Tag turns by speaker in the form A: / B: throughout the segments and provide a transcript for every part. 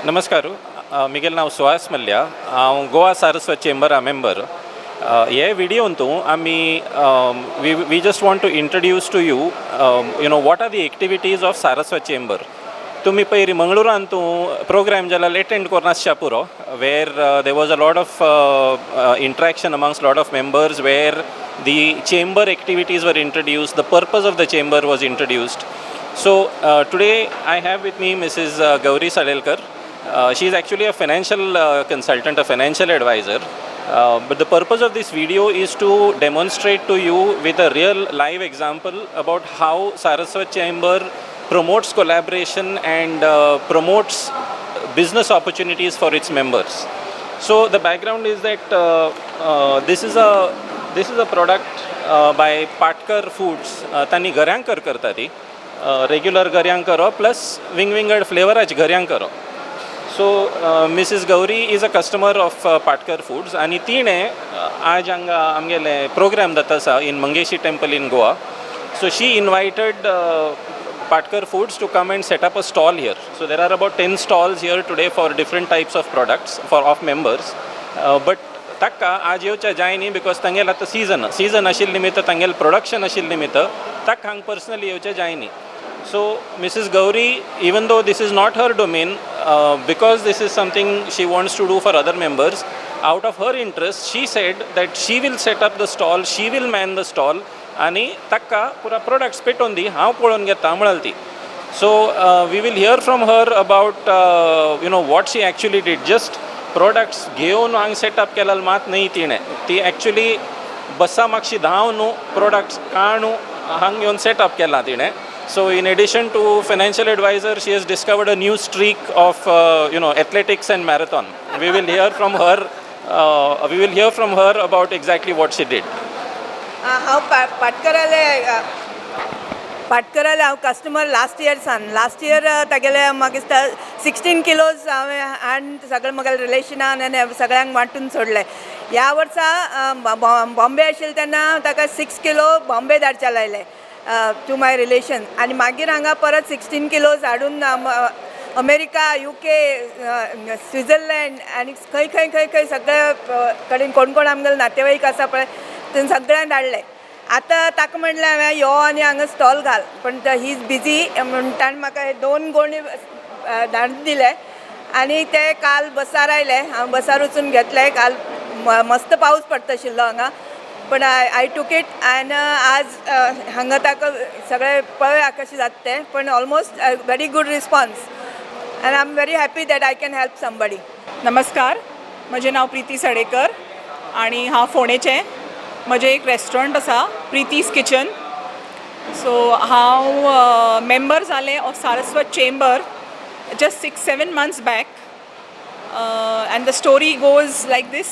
A: नमस्कार. म्हजें नांव सुहास मल्ल्या. हांव गोवा सारस्वत चेंबर आ मेंबर. हे व्हिडिओंतूं आमी वी just want to introduce to you what are the activities of Saraswat chamber. तुमी पयलीं मंगळुरांतूं प्रोग्राम जाल्यार अटेंड कोरून आसच्या पुरो, where there was a lot of interaction amongst lot of members, where the chamber activities were introduced, the purpose of the chamber was introduced. So today I have with me Mrs. Gauri Salelkar. She is actually a financial consultant, a financial advisor. But the purpose of this video is to demonstrate to you with a real live example about how Saraswat Chamber promotes collaboration and promotes business opportunities for its members. So the background is that this is a product by Patkar Foods. Tani garyankar करता ती. Regular घऱ्यांक करो plus विंगड फ्लेवराचे घऱ्यांक करो. So Mrs Gauri is a customer of Patkar foods आनी तिणें आज हांगा आमगेले प्रोग्राम जाता आसा in Mangeshi temple in Goa. So she invited Patkar foods to come and set up a stall here. So there are about 10 stalls here today for different types of products of members. But ताका आज येवचें जाय न्ही, because तांगेल आतां season आशिल्ले निमित्त तांगेल production आशिल्ले निमित्त ताका हांगा पर्सनली येवचें जाय न्ही. So Mrs. Gauri, even though this is not her domain, because this is something she wants to do for other members, out of her interest, she said that she will set up the stall, she will man the stall, आणि ताका पुरा products पेटोवन दी, हांव पळोवन घेता म्हणली ती. So we will hear from her about what she actually did. Just products घेवन हांगा सेटअप केलें मात न्ही तिणें. ती actually बसा मागशी धांव न्हू, products काणू हांगा घेवन सेटअप केलां तिणें. So in addition to financial advisor, she has discovered a new streak of athletics and marathon. We will hear from her. We will hear from her about exactly what she did.
B: हांव पाटकराले हांव customer last year तागेले म्हाका दिसता 16 kilos हांवें आनी सगळे म्हाका रिलेशनान आनी सगळ्यांक वांटून सोडले. ह्या वर्सा बॉम्बे आशिल्ले तेन्ना ताका 6 किलो बॉम्बे धाडचे लायले टू माय रिलेशन. आनी मागीर हांगा परत 16 किलोज हाडून अमेरिका, UK, स्विझर्लंड आनी खंय खंय खंय खंय सगळे कडेन कोण कोण आमगेले नातेवाईक आसा पळय थंय सगळ्यांक धाडले. आतां ताका म्हणलें हांवें यो आनी हांगा स्टॉल घाल, पण ही इज बिजी म्हणटा आनी म्हाका 2 गोणी धाडून दिले. आनी ते काल बसार आयले, हांव बसार वचून घेतले. काल मस्त पावस पडटा आशिल्लो हांगा, पण आय टूक इट. आनी आज हांगा ताका सगळे पळय कशें जाता तें, पण almost very good response and I am very happy that I can help somebody.
C: नमस्कार, म्हजें नांव प्रिती सडेकर आनी हांव फोंडेचें. म्हजें एक रेस्टॉरंट आसा, प्रितीज किचन. सो हांव मेंबर जालें of Saraswat chamber just 6-7 months back, and the story goes like this.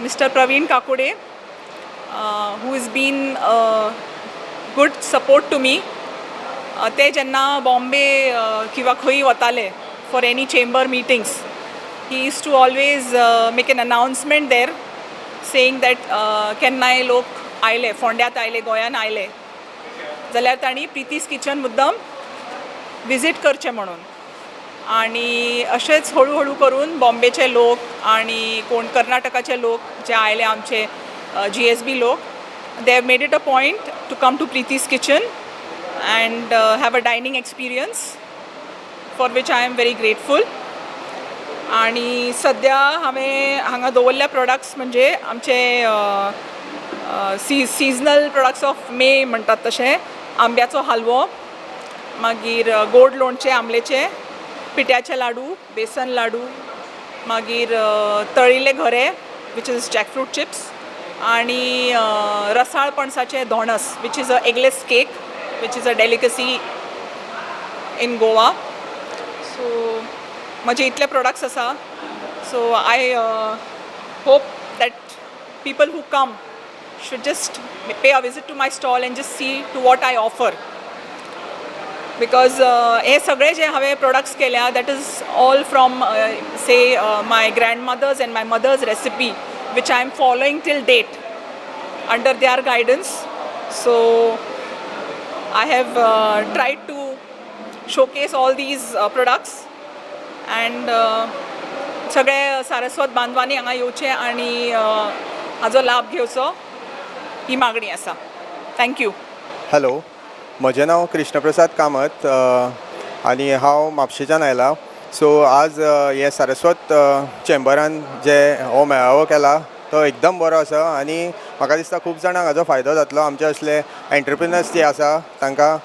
C: Mr. Praveen Kakode, who has been a good support to me, ते जेन्ना बॉम्बे किंवा खंय वताले for any chamber meetings, he used to always make an announcement there saying that केन्नाय लोक आयले, फोंड्यांत आयले, गोंयान आयले जाल्यार तांणी प्रितीज किचन मुद्दम विजीट करचें म्हणून. आनी अशेंच हळू हळू करून बॉम्बेचे लोक आनी कोण कर्नाटकाचे लोक जे आयले, आमचे GSB लोक, they have made it a point to come to Priti's kitchen and have a dining experience for which I am very grateful. आनी सद्या हांवें हांगा दवरल्या प्रोडक्ट्स म्हणजे आमचे सिजनल प्रोडक्ट्स ऑफ मे म्हणटात तशें आंब्याचो हालवो, मागीर गोड लोणचें आमलेचें, पिठ्याचे लाडू, बेसन लाडू, मागीर तळिल्ले घरे वीच इज जॅकफ्रूट चिप्स, आनी रसाळ पणसाचें धोणस which is a eggless cake which is a delicacy in Goa. So म्हजे इतले प्रोडक्ट्स आसा. So I hope that people who come should just pay a visit to my stall and just see to what I offer, because हे सगळे जे हांवें products केल्या that is all from say my grandmother's and my mother's recipe which I am following till date under their guidance. So I have tried to showcase all these products and सगळे सारस्वत बांधवांनी हांगा येवचें आनी हाजो लाभ घेवचो ही मागणी आसा. थँक्यू.
D: हॅलो, म्हजें नांव कृष्णप्रसाद कामत आनी हांव म्हापशेंच्यान आयलां. सो आज हे सारस्वत चेंबरान जे हो मेळावो केला तो एकदम बरो आसा आनी म्हाका दिसता खूब जाणांक हाजो फायदो जातलो. आमचे असले एंटरप्रिनर्स जे आसा तांकां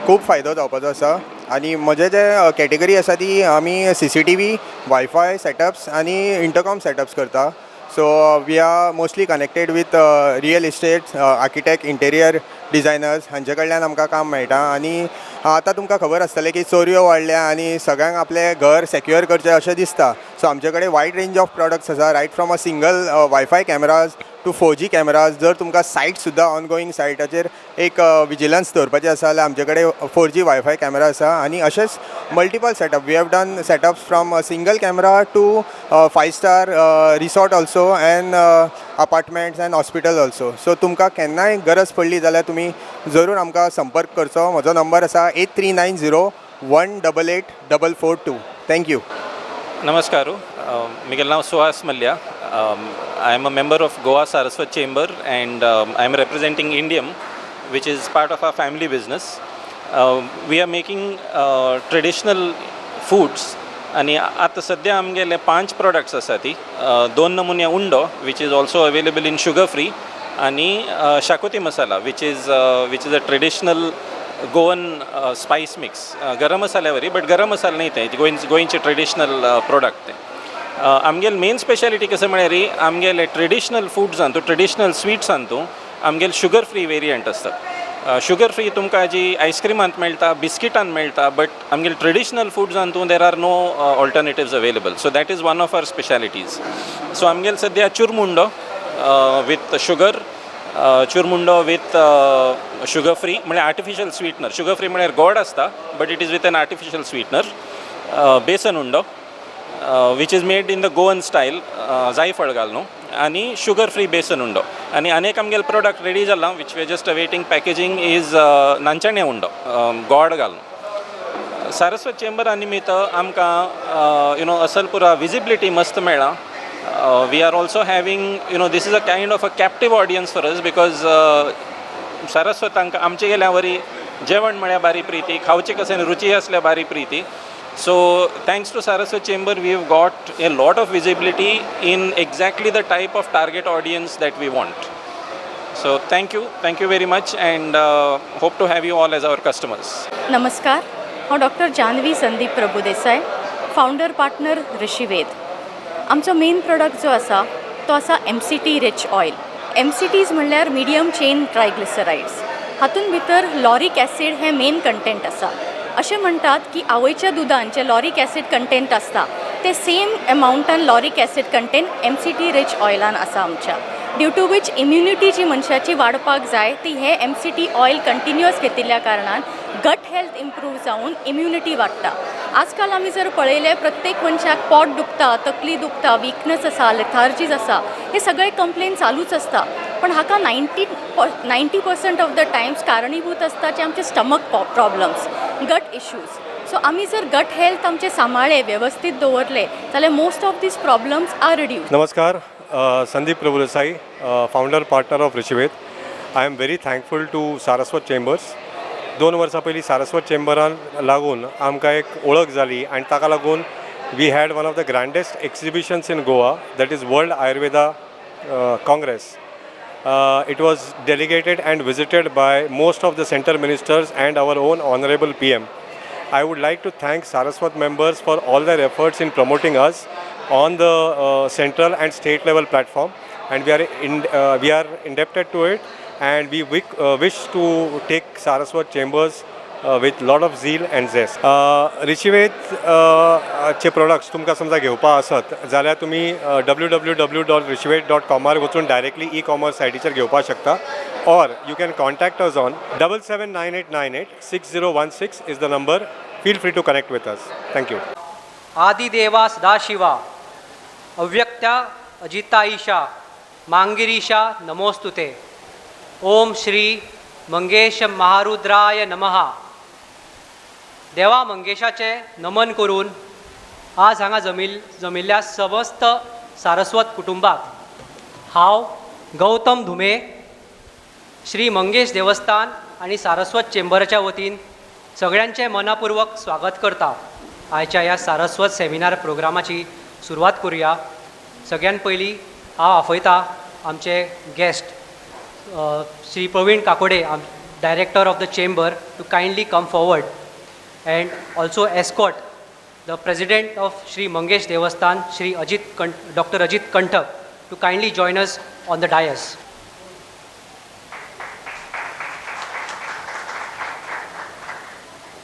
D: खूब फायदो जावपाचो आसा. आनी म्हजे जे कॅटेगरी आसा ती आमी CCTV, वायफाय सेटअप्स आनी इंटरकॉम सेटअप्स करता. So we are mostly connected with real estate architect, interior designers हांचे कडल्यान आमकां काम मेळटा. आनी आतां तुमकां खबर आसतलें की चोरयो वाडल्या आनी सगळ्यांक आपलें घर सेक्युअर करचें अशें दिसता. सो आमचे कडेन वायड रेंज ऑफ प्रॉडक्ट्स आसा, right from a single WiFi cameras to 4G cameras. जर तुमकां सायट सुद्दां ऑनगोईंग सायटाचेर एक विजिलन्स दवरपाचें आसा जाल्यार आमचे कडेन 4G वायफाय कॅमेरा आसा. आनी अशेंच multiple setup we have done setups from single camera to 5 star resort also and apartments and hospital also. So तुमकां केन्नाय गरज पडली जाल्यार तुमी जरूर आमकां संपर्क करचो. म्हजो नंबर आसा 8390188442. Thank you.
A: Namaskaru. Miguel now Suhas Malya. I am a member of Goa Saraswat Chamber and I am representing Indium, which is part of our family business. We are making traditional foods आणि आता सध्या आमगेले 5 products आसा ती 2 नमुने undo which is also available in sugar free आणि शाकोती मसाला which is a traditional Goan spice mix. गरम मसाल्यावरी but गरम मसाला नाही ते गोंयचे ट्रेडिशनल प्रोडक्ट ते. आमगेल मेन स्पेशालिटी कशें म्हळ्यार आमगेले ट्रेडिशनल फूड्सान तूं ट्रेडिशनल स्वीट्सान तूं आमगेल शुगर फ्री वेरियंट आसता. शुगर फ्री तुमकां जी आयस्क्रिमांत मेळटा, बिस्किटांत मेळटा, बट आमगेल ट्रेडिशनल फूड्सान तूं there are no alternatives available. So that is one of our specialities. So आमगेल सद्या चुरमुंडो विथ शुगर, चुरमुंडो विथ शुगर फ्री म्हणजे आर्टिफिशियल स्वीटनर. शुगर फ्री म्हळ्यार गोड आसता but it is with an artificial sweetener. बेसन उंडो which is made in the Goan style, जायफळ घालून, आनी शुगर फ्री बेसन उंडो. आनी आनीक आमगेले प्रोडक्ट रेडी जाला which we are just awaiting packaging is नांचणे उंडो गोड घालून. सारस्वत चेंबरा निमित्त आमकां असल पुरा विजिबिलिटी मस्त मेळ्ळा. We are also having, this is a kind of a captive audience for us because Saraswat आमचे गेल्या वरी जेवण म्हळ्यार बारी प्रीती, खावचे कशें रुची असल्या बारी Preeti. So thanks to Saraswat Chamber we have got a lot of visibility in exactly the type of target audience that we want. So thank you very much and hope to have you all as our customers.
E: नमस्कार, हांव doctor Janhavi Sandeep Prabhudesai, founder partner Rishived. आमचो main product जो आसा तो आसा MCT rich oil. MCTज म्हणल्यार medium chain triglycerides. हातून भितर लॉरिक ॲसीड हे मेन कंटेंट आसा. अशें म्हणटात की आवयच्या दुधान जे लॉरिक ॲसीड कंटेंट आसता ते सेम अमाउंटान lauric acid content MCT rich ऑयलान आसा आमच्या. ड्यू टू वीच इम्युनिटी जी मनशाची वाडपाक जाय ती हे MCT ऑयल कंटिन्युअस घेतिल्ल्या कारणान गट हेल्थ इम्प्रूव जावन इम्युनिटी वाडटा. आजकाल आमी जर पळयलें प्रत्येक मनशाक पोट दुखता, तकली दुखता, वीकनेस आसा, लेथार्जीज आसा, हे सगळे कंप्लेन चालूच आसता. पण हाका 90% ऑफ द टायम्स कारणीभूत आसता जे आमचे stomach problems, gut issues. So आमी जर गट हेल्थ आमचे सांबाळ्ळे, वेवस्थीत दवरले जाल्यार most of these problems are reduce.
F: नमस्कार, Sandeep Prabhudesai, founder partner of Rishived. I am very thankful to Saraswat chambers. 2 वर्सां पयलीं सारस्वत चेंबरान लागून आमकां एक वळख जाली आनी ताका लागून we had one of the grandest exhibitions in Goa, that is world Ayurveda congress. It was delegated and visited by most of the center ministers and our own honorable PM. I would like to thank Saraswat members for all their efforts in promoting us on the central and state level platform, and we are indebted to it, and we wish to take Saraswat Chambers with lot of zeal and zest. ऋषिवेद चे products तुमकां समजा घेवपा आसत जाल्यार तुमी www.rishived.com वचून directly e-commerce सायटीचेर घेवपा शकता, or you can contact us on 7798986016 is the number. Feel free to connect with us. Thank you.
G: आदिदेवा Sadashiva अव्यक्ता Ajita Isha मांगिरीशा नमोस्तुते. ओम श्री मंगेश महारुद्राय नमः. देवा मंगेशाचे नमन करून आज हांगा जमिल्ल्या समस्त सारस्वत कुटुंबाक हांव गौतम धुमे श्री मंगेश देवस्थान आनी सारस्वत चेंबराच्या वतीन सगळ्यांचे मनपूर्वक स्वागत करता. आयच्या ह्या सारस्वत सेमिनार प्रोग्रामाची सुरवात करूया. सगळ्यान पयलीं हांव आपयता आमचे guest Shri Praveen Kakode, director of the chamber, to kindly come forward and also escort the president of Shri Mangesh Devasthan, Shri Dr. Ajit Kantak, to kindly join us on the dais.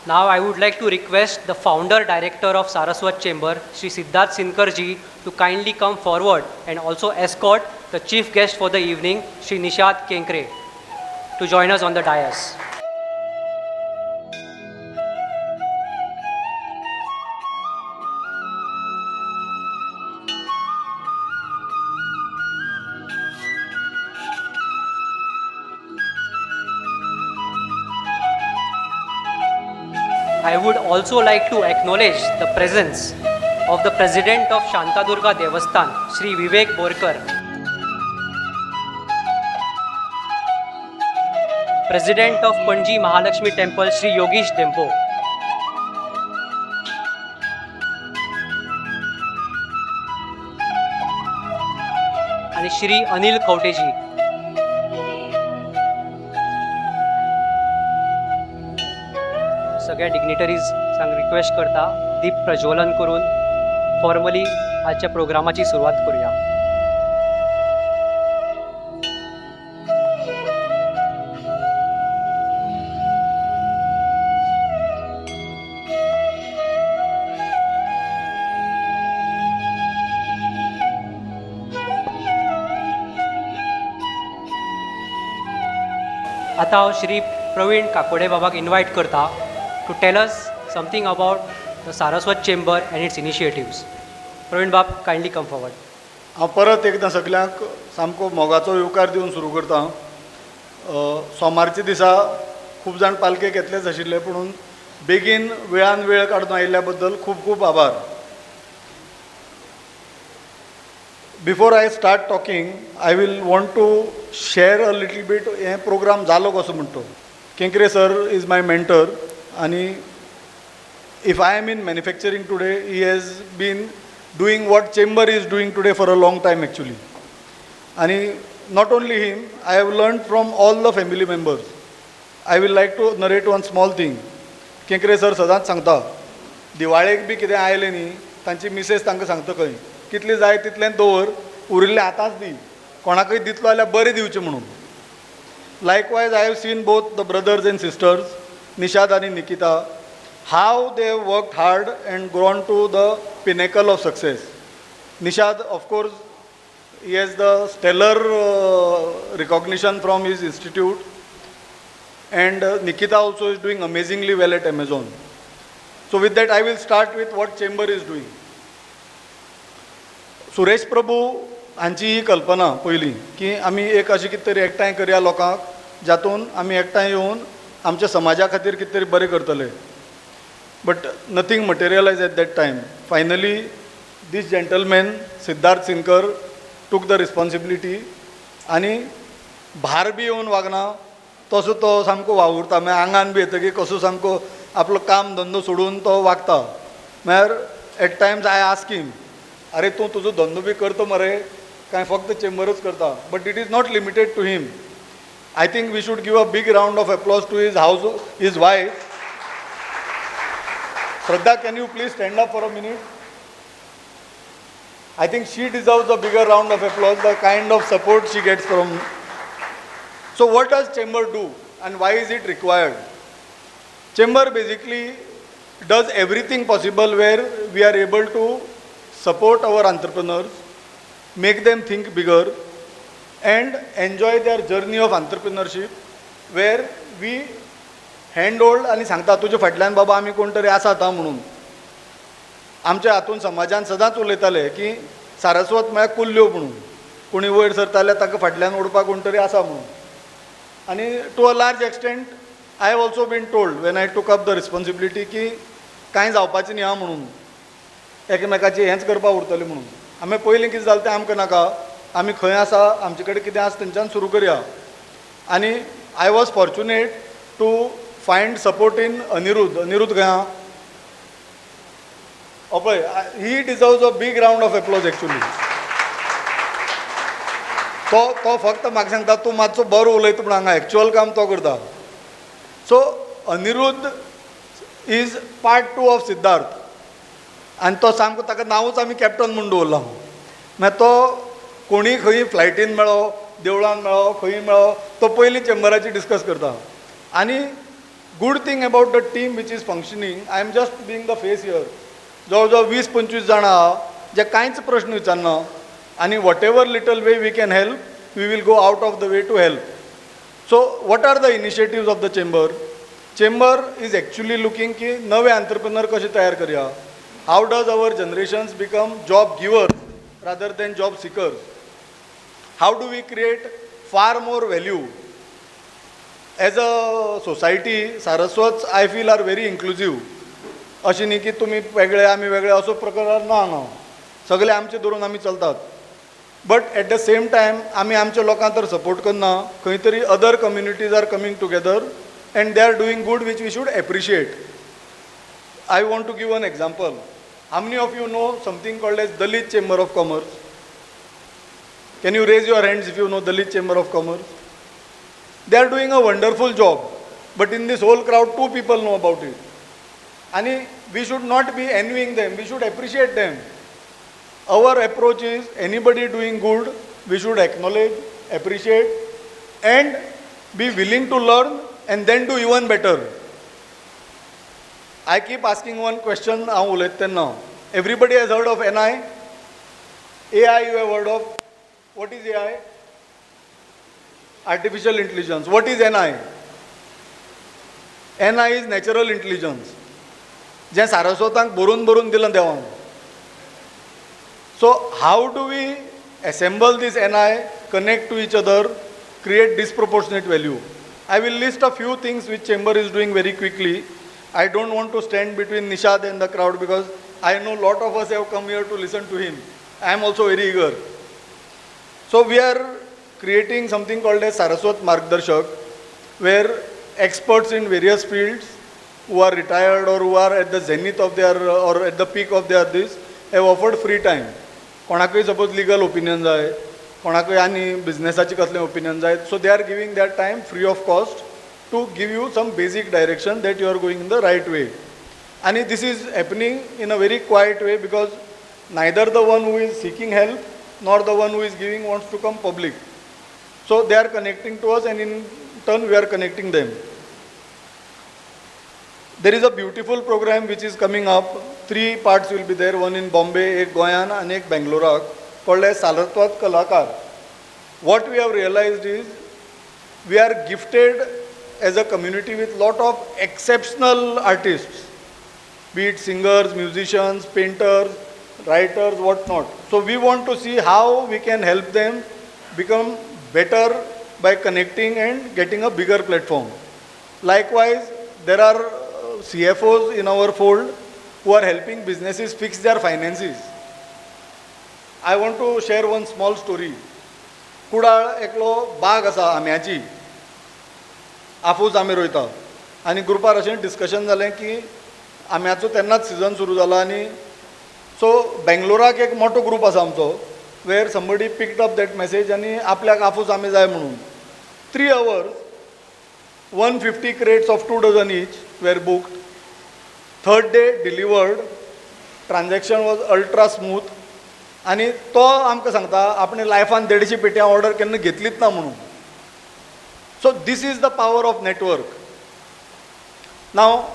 G: Now I would like to request the founder director of Saraswat Chamber, Shri Siddharth Sinkar ji, to kindly come forward and also escort the chief guest for the evening, Shri Nishad Kenkre, to join us on the dais. I would also like to acknowledge the presence of the President of Shantadurga Devasthan, Shri Vivek Borkar, President of Panji Mahalakshmi Temple, Shri Yogesh Dempo, and Shri Anil Kauteji. सगळ्या dignitaries सांग request करता दीप प्रज्वलन करून formally आजच्या प्रोग्रामाची सुरवात करूया. आता हांव श्री प्रवीण काकोडे बाबाक इन्वायट करता to tell us something about the Saraswat Chamber and its initiatives. Praveen Bab, kindly come forward.
H: हांव परत एकदां सगळ्यांक सामको मोगाचो येवकार दिवन सुरू करता. सोमारच्या दिसा खूब जाण पालखेक येतलेच आशिल्ले, पुणून बेगीन वेळान वेळ काडून आयिल्ल्या बद्दल खूब खूब आभार. Before I start talking, I will want to share a little bit हे प्रोग्राम जालो कसो म्हणटो. Kenkre sir is my mentor, आणि if I am in manufacturing today, he has been doing what chamber is doing today for a long time actually. And not only him, I have learned from all the family members. I will like to narrate one small thing. Kenkare sir सदांच सांगता, दिवाळेक B कितें आयलें न्ही, तांची Mrs तांकां सांगता खंय कितलें जाय तितलें दवर, उरिल्लें आतांच दी, कोणाकय दितलो जाल्यार बरें दिवचें म्हणून. Likewise, I have seen both the brothers and sisters, Nishad and Nikita, how they have worked hard and grown to the pinnacle of success. Nishad, of course, he has the stellar recognition from his institute, and Nikita also is doing amazingly well at Amazon. So with that, I will start with what Chamber is doing. Suresh Prabhu हांची ही कल्पना पयली की आमी एक अशें कितें तरी एकठांय करया लोकांक, जातून आमी एकठांय येवन आमच्या समाजा खातीर कितें तरी बरें करतले. But nothing materialise at that time. Finally this gentleman Siddharth Sinkar took the responsibility, आनी भार बी येवन वागना तसो तो सामको वावुरता. मागीर आंगान बी येतकीर कसो सामको आपलो काम धंदो सोडून तो वागता. म्हळ्यार at times I ask him, अरे तूं तुजो धंदो बी करता मरे काय फक्त चेंबरच करता. But it is not limited to him. I think we should give a big round of applause to his wife. Shraddha, can you please stand up for a minute? I think she deserves a bigger round of applause, the kind of support she gets from. So what does Chamber do and why is it required? Chamber basically does everything possible where we are able to support our entrepreneurs, make them think bigger, and enjoy their journey of entrepreneurship, where we handhold आणि सांगता तुजे फाटल्यान बाबा आमी कोण तरी आसात म्हणून. आमच्या हातून समाजान सदांच उलयताले की सारस्वत म्हळ्यार कुल्ल्यो म्हणून, कोणी वयर सरताले ताका फाटल्यान ओडपाक कोण तरी आसा म्हणून. आनी to a large extent I have also been told when I took up the responsibility की कांय जावपाचें न्ही आहा म्हणून. एकामेकाची हेंच करपा उरतलें म्हणून. आमी पयलीं कितें जालें तें आमकां नाका, आमी खंय आसा, आमचे कडेन कितें आसा थंयच्यान सुरू करया. आनी I was fortunate to find support in Aniruddha खंय आहा? पळय, ही डिजर्व्स अ बीग रावंड ऑफ एप्लॉज एक्चुली. तो फक्त म्हाका सांगता तूं मातसो बरो उलयता पूण हांगा एक्चुअल काम तो करता. So Aniruddha is part 2 of Siddharth. आनी तो सामको ताका नांवूच आमी कॅप्टन म्हूण दवरला. मागीर तो कोणी खंय फ्लायटीन मेळो, देवळान मेळो, खंय मेळो, तो पयलीं चेंबराची डिस्कस करता. आनी good thing about the team which is functioning, I am just being the face here. जवळ जवळ 20-25 जाणां आहा जे कांयच प्रश्न विचारना. आनी whatever little way we can help, we will go out of the way to help. So what are the initiatives of the chamber? Chamber is actually looking की नवे एंटरप्रेनर कशे तयार करया. How does our generations become job givers rather than job seekers? How do we create far more value? As a society Saraswat I feel are very inclusive. अशें न्ही की तुमी वेगळे आमी वेगळे असो प्रकार ना. सगळे आमचे धरून आमी चलतात. But at the same time आमी आमच्या लोकांक तर सपोर्ट करना, खंय तरी other communities are coming together and they are doing good which we should appreciate. I want to give one example. How many of you know something called as Dalit Chamber of Commerce? Can you raise your hands if you know Dalit Chamber of Commerce? They are doing a wonderful job, but in this whole crowd 2 people know about it. And we should not be envying them, we should appreciate them. Our approach is anybody doing good, we should acknowledge, appreciate and be willing to learn and then do even better. I keep asking one question, हांव उलयता तेन्ना. Everybody has heard of NI? AI you have heard of? What is AI? Artificial intelligence. What is NI? NI is natural intelligence. जें सारस्वतांक बरोवन दिलां देवान. So how do we assemble this NI, connect to each other, create disproportionate value? I will list a few things which Chamber is doing very quickly. I don't want to stand between Nishad and the crowd because I know a lot of us have come here to listen to him. I am also very eager. So we are creating something called as Saraswat Margdarshak, where experts in various fields who are retired or who are at the zenith of their or at the peak of their this have offered free time. कोणाकय suppose legal opinion जाय, कोणाकय आनी businessaची कसलें opinion जाय, so they are giving their time free of cost to give you some basic direction that you are going in the right way. And this is happening in a very quiet way because neither the one who is seeking help nor the one who is giving wants to come public. So they are connecting to us and in turn we are connecting them. There is a beautiful program which is coming up. 3 parts will be there, one in Bombay, एक गोंयान and एक Bangalore, called as Saraswat Kalakar. What we have realized is we are gifted as a community with lot of exceptional artists, be it singers, musicians, painters, writers, whatnot. So we want to see how we can help them become better by connecting and getting a bigger platform. Likewise, there are CFOs in our fold who are helping businesses fix their finances. I want to share one small story. Kudal एकलो बाग आसा आम्याची, आफूज आमी रोयता आनी ग्रुपार अशें discussion जालें की आम्याचो तेन्नाच सिजन सुरू जाला आनी सो बेंगलोराक एक मोठो ग्रूप आसा आमचो where somebody picked up that message आनी आपल्याक आफूज आमी जाय म्हणून 3 hours 150 crates of 2 dozen each were booked. Third day delivered. Transaction was ultra smooth. आनी तो आमकां सांगता आपणे लायफान 150 पेट्यां ऑर्डर केन्ना घेतलीच ना म्हणून. So this is the power of network. Now,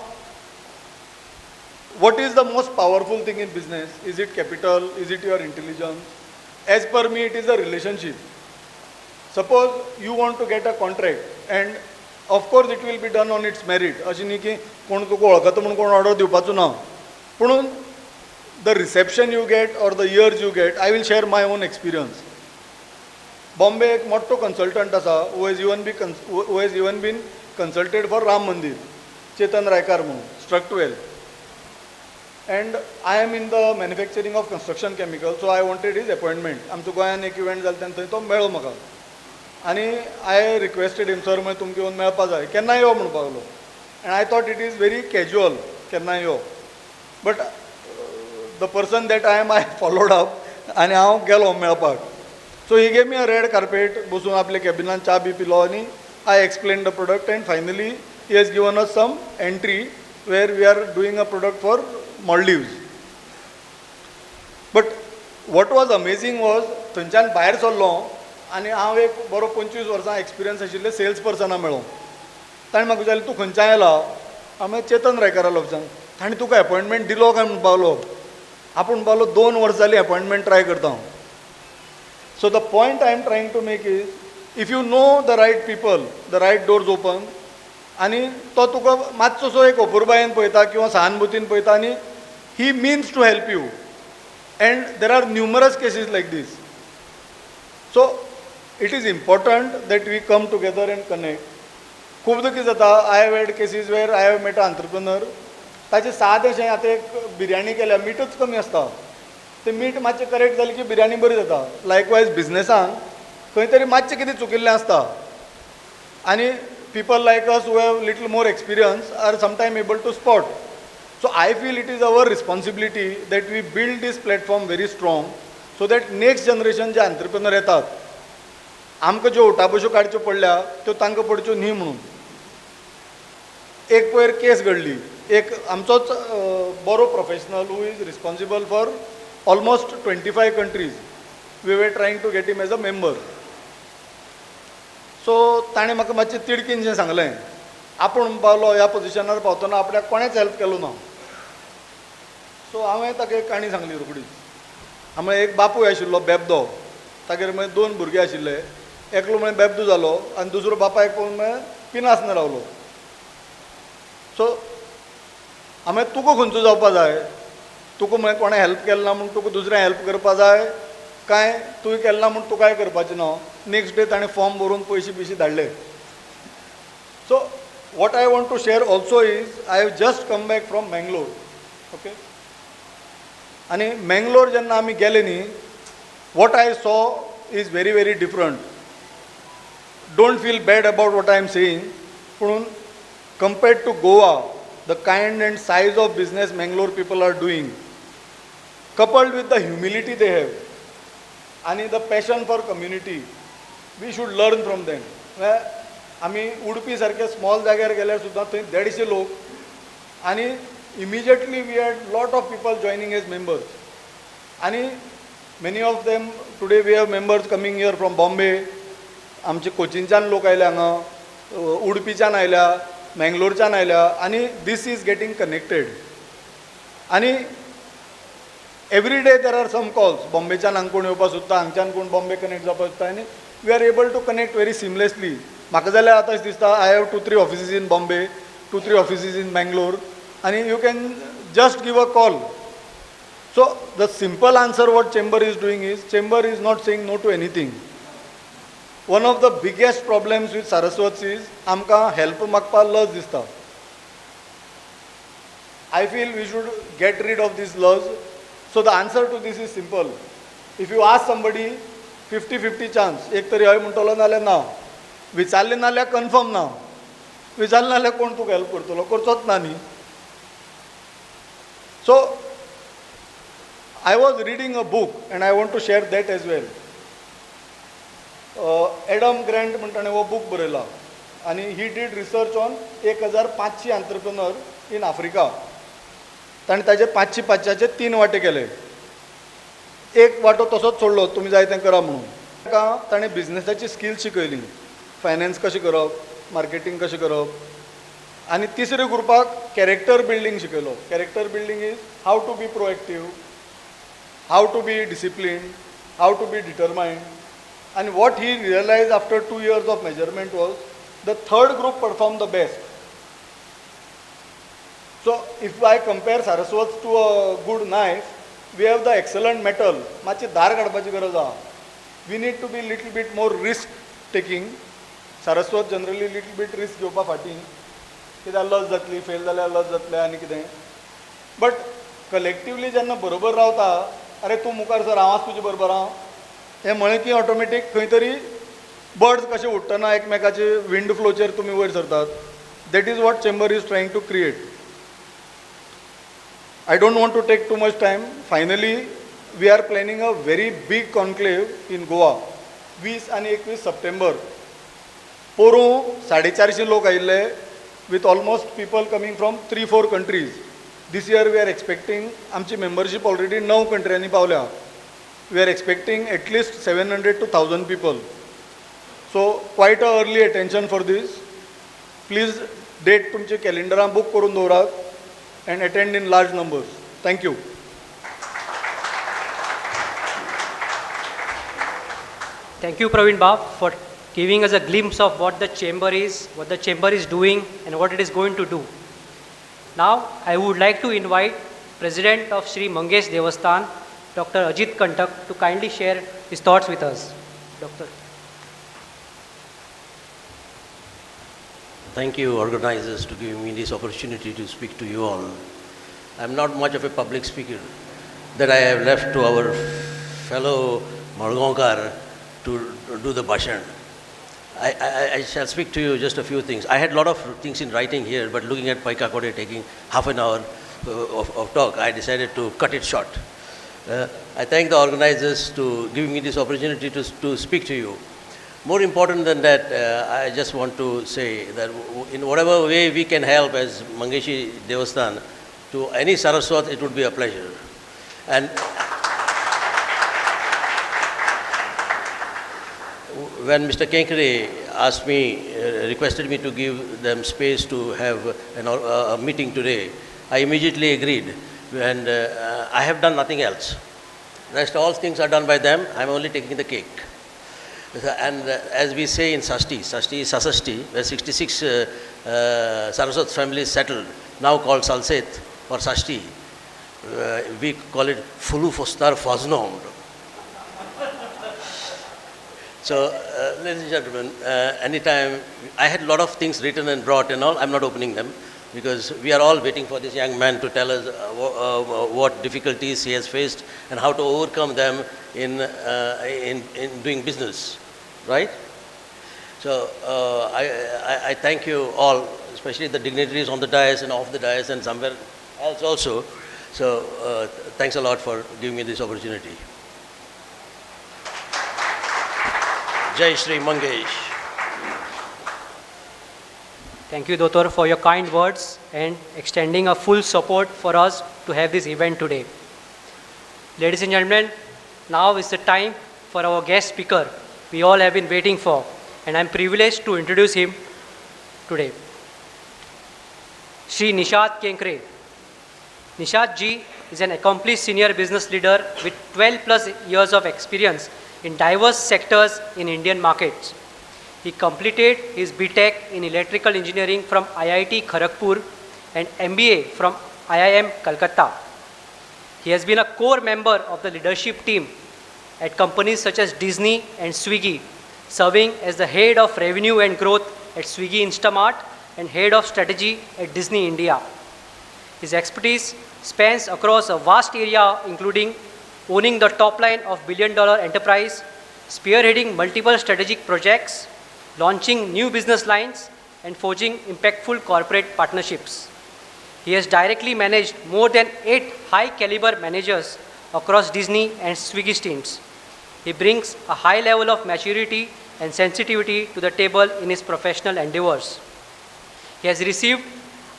H: what is the most powerful thing in business? Is it capital? Is it your intelligence? As per me, it is a relationship. Suppose you want to get a contract and of course it will be done on its merit. अशें न्ही की कोण तुका वळखता म्हणून कोण order दिवपाचो ना. पूण the reception you get or the years you get, I will share my own experience. Bombay एक मोठो consultant आसा who has even been consulted for Ram Mandir, Chetan Raikar म्हणून, struck well. and I am in the manufacturing of construction chemicals, so I wanted his appointment. आमचो गोंयान एक event जालो तेन्ना थंय तो मेळ्ळो म्हाका आनी आय रिक्वेस्टेड हिम, सर मागीर तुमकां येवन मेळपा जाय, केन्ना यो म्हणपाक लागलो. And I thought it is very casual, केन्ना यो. But the person that I followed up आनी हांव गेलो मेळपाक. So he gave me a red carpet, बसून आपल्या कॅबिनान च्या बी पिलो आनी I explain the product and finally he has given us some entry where we are doing a product for Maldives. But what was amazing was थंयच्यान भायर सरलो आनी हांव एक बरो 25 वर्सां एक्सपिरियन्स आशिल्ले सेल्स पर्सना मेळ्ळो. ताणें म्हाका विचारलें तूं खंयच्यान येयला. हांव मागीर चेतन रायकारा ऑफिसान. ताणें तुका अपॉयंटमेंट दिलो काय म्हणून पावलो. आपूण पावलो 2 वर्सां जालीं अपॉयंटमेंट ट्राय करता हांव. So the point I am trying to make is, if you know the right people, the right doors open, आनी तो तुका मातसोसो एक अपुरबायेन पळयता किंवा सहानुभुतीन पळयता आनी he means to help you. And there are numerous cases like this. So it is important that we come together and connect. खूबदां कितें जाता, I have had cases where I have met a entrepreneur, ताचें सादेशें आतां एक बिरयानी केल्या मीठच कमी आसता, तें मीठ मातशें करेक्ट जालें की बिरयानी बरी जाता. लायकवायज बिजनेसान खंय तरी मातशें कितें चुकिल्लें आसता आनी people like us who have little more experience are sometimes able to spot. So I feel it is our responsibility that we build this platform very strong so that next generation J entrepreneur येतात, आमकां ज्यो उठाबश्यो काडच्यो पडल्या त्यो तांकां पडच्यो न्ही म्हणून. एक पयर केस घडली, एक आमचोच बरो professional who is responsible for almost 25 countries. We were trying to get him as a member. So ताणें म्हाका मातशें तिडकीनशें सांगलें, आपूण पावलो ह्या पोजिशनार पावतना आपल्याक कोणेच हेल्प केलो ना. सो हांवें ताका एक काणी सांगली रोखडीच. हांवें एक बापूय आशिल्लो बेबदो, तागेर मागीर 2 भुरगे आशिल्ले. एकलो म्हळ्यार बेबदो जालो आनी दुसरो बापायक पळोवन म्हळ्यार पिनासना रावलो. सो हांवें तुका खंयचो जावपा जाय, तुका म्हळ्यार कोणें हेल्प केलें ना म्हूण तुका दुसरें हेल्प करपा जाय काय तुवें केलें ना म्हूण तुकाय करपाचें ना. नेक्स्ट डे ताणें फॉर्म भरून पयशे बिशे धाडले. So what I want to share also is, I have just come back from Mangalore. Okay. आनी मँगलोर जेन्ना आमी गेले न्ही, what I saw is very very different. Don't feel bad about what I am saying, पूण compared to Goa, the kind and size of business Mangalore people are doing, coupled with the humility they have and the passion for community, we should learn from them. आमी उडपी सारके small जाग्यार गेल्यार सुद्दां थंय 150 लोक आनी immediately we had lot of people joining as members. आनी many of them today we have members coming here from Bombay. आमचे कोचीनच्यान लोक आयले हांगा, उडपीच्यान आयल्या, मँगलोरच्यान आयल्या, आनी दीस इज गेटींग कनेक्टेड. आनी every day there are some calls, बॉम्बेच्यान हांगा कोण येवपाक सोदता, हांगच्यान कोण बॉम्बे कनेक्ट जावपाक सोदता, आनी we are able to connect very seamlessly. म्हाका जाल्यार आतां अशें दिसता I have 2-3 offices in Bombay, 2-3 offices in Mangalore, आनी you can just give a call. So the simple answer what chamber is doing is, chamber is not saying no to anything. One of the biggest problems with Saraswat is आमकां help मागपाक लज दिसता. I feel we should get rid of दीस लज. So the answer to this is simple. If you ask somebody 50-50 chance, एक तरी हय म्हणटलो नाल्यार ना, विचारलें नाल्यार कन्फर्म ना, विचारलें नाल्यार कोण तुका हेल्प करतलो, करचोच ना न्ही. So I was reading a book and I want to share that as well. Adam Grant म्हणटा ताणें हो बूक बरयला आनी he did research on 1500 entrepreneur in Africa. ताणें ताजे 500 3 वाटे केले. एक वाटो तसोच सोडलो, तुमी जाय तें करा म्हणून. ताका ताणें बिझनेसाची स्किल्स शिकयली, फायनान्स कशें करप, मार्केटींग कशें करप, आनी तिसऱ्या ग्रुपाक कॅरेक्टर बिल्डींग शिकयलो. Character building is how to be proactive, how to be discipline, how to be determined. आनी what he realise after 2 years of measurement was the third group perform the best. So if I compare Saraswat to a good knife, we have the excellent metal. मातशी धार काडपाची गरज आहा. We need to be little bit more risk taking. Saraswat generally little bit risk घेवपा फाटीं, कित्याक लज जातली, fail जाल्यार लज जातलें आनी कितें. बट कलेक्टिवली जेन्ना बरोबर रावता, अरे तूं मुखार सर हांव तुजे बरोबर हांव, हें म्हळें की ऑटोमॅटीक खंय तरी बर्ड्स कशे उडटना एकमेकाचे विंड फ्लोचेर तुमी वयर सरतात. That is what chamber is trying to create. I don't want to take too much time. Finally, we are planning a very big conclave in Goa, 20 आणि 21 सप्टेंबर. पोरूं 450 लोक आयिल्ले with almost people coming from 3-4 countries. This year we are expecting, आमची membership already 9 कंट्र्यांनी पावल्या. We are expecting at least 700 to 1000 people. So quite a early attention for this. Please date तुमचे कॅलेंडरान book करून दवरात and attend in large numbers. Thank you.
G: Thank you, Praveen Bab, for giving us a glimpse of what the chamber is, what the chamber is doing, and what it is going to do. Now, I would like to invite President of Sri Mangesh Devastan, Dr. Ajit Kantak, to kindly share his thoughts with us. Doctor.
I: Thank you, organizers, to give me this opportunity to speak to you all. I'm not much of a public speaker, that I have left to our fellow Margonkar to do the bhashan. I shall speak to you just a few things. I had a lot of things in writing here, but looking at Paika Kode taking half an hour of talk, I decided to cut it short. I thank the organizers to giving me this opportunity to speak to you. More important than that, I just want to say that in whatever way we can help as Mangeshi Devastan to any Saraswat, it would be a pleasure. And when Mr. Kenkre asked me, requested me to give them space to have a meeting today, I immediately agreed. And I have done nothing else. Rest all things are done by them. I'm only taking the cake. And as we say in Sashti is Sasashti, where 66 Saraswat families settled, now called Salset or Sashti. We call it Fulu Fostar Faznomd. So, ladies and gentlemen, anytime, I had a lot of things written and brought and all, I'm not opening them, because we are all waiting for this young man to tell us what difficulties he has faced and how to overcome them in doing business, right? So I thank you all, especially the dignitaries on the dais and off the dais and somewhere else also. So thanks a lot for giving me this opportunity. Jai Shri Mangesh.
G: Thank you, Dr. for your kind words and extending a full support for us to have this event today. Ladies and gentlemen, now is the time for our guest speaker we all have been waiting for, and I'm privileged to introduce him today. Shri Nishad Kenkre. Nishad ji is an accomplished senior business leader with 12 plus years of experience in diverse sectors in Indian markets. He completed his BTech in Electrical Engineering from IIT Kharagpur and MBA from IIM Calcutta. He has been a core member of the leadership team at companies such as Disney and Swiggy, serving as the head of revenue and growth at Swiggy Instamart and head of strategy at Disney India. His expertise spans across a vast area, including owning the top line of billion-dollar enterprise, spearheading multiple strategic projects, launching new business lines, and forging impactful corporate partnerships. He has directly managed more than 8 high-caliber managers across Disney and Swiggy teams. He brings a high level of maturity and sensitivity to the table in his professional endeavors. He has received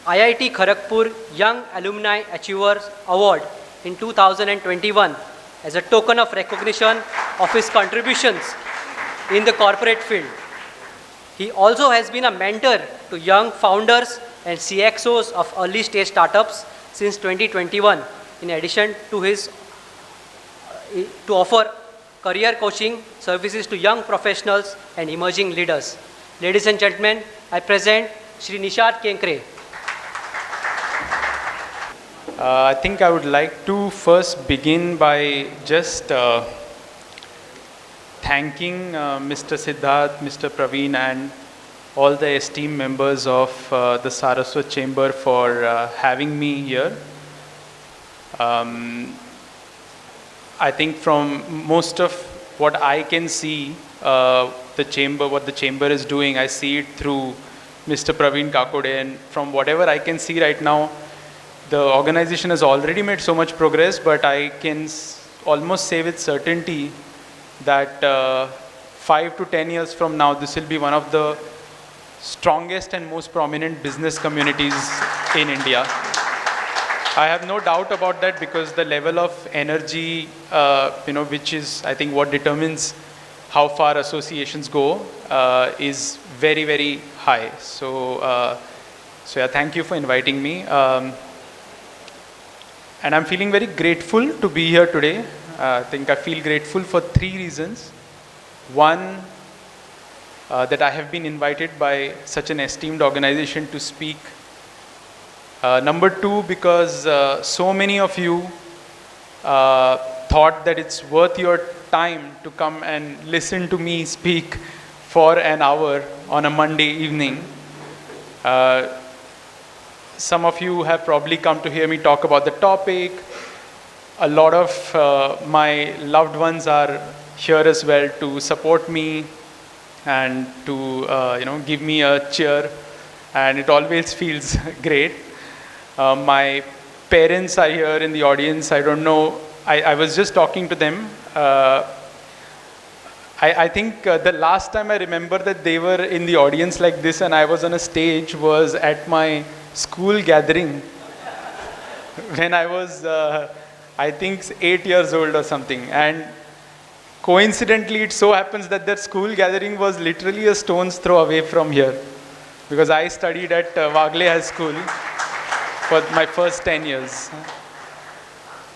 G: IIT Kharagpur Young Alumni Achievers Award in 2021 as a token of recognition of his contributions in the corporate field. He also has been a mentor to young founders and CXOs of early stage startups since 2021, in addition to his to offer career coaching services to young professionals and emerging leaders. Ladies and gentlemen, I present Shri Nishad Kenkre.
J: I think I would like to first begin by just thanking Mr. Siddharth, Mr. Praveen, and all the esteemed members of the Saraswat Chamber for having me here. I think from most of what I can see, what the chamber is doing, I see it through Mr. Praveen Kakode, and from whatever I can see right now, the organization has already made so much progress, but I can almost say with certainty that 5 to 10 years from now, this will be one of the strongest and most prominent business communities in India. I have no doubt about that, because the level of energy, which is, I think, what determines how far associations go, is very, very high. So yeah, thank you for inviting me. And I'm feeling very grateful to be here today. I think I feel grateful for 3 reasons. One, that I have been invited by such an esteemed organization to speak. Number 2, because so many of you thought that it's worth your time to come and listen to me speak for an hour on a Monday evening. Some of you have probably come to hear me talk about the topic. A lot of my loved ones are here as well to support me and to give me a cheer, and it always feels great. My parents are here in the audience. I don't know, I was just talking to them. I think the last time I remember that they were in the audience like this and I was on a stage was at my school gathering when I was, I think, 8 years old or something. And coincidentally, it so happens that school gathering was literally a stone's throw away from here, because I studied at Wagle High School for my first 10 years.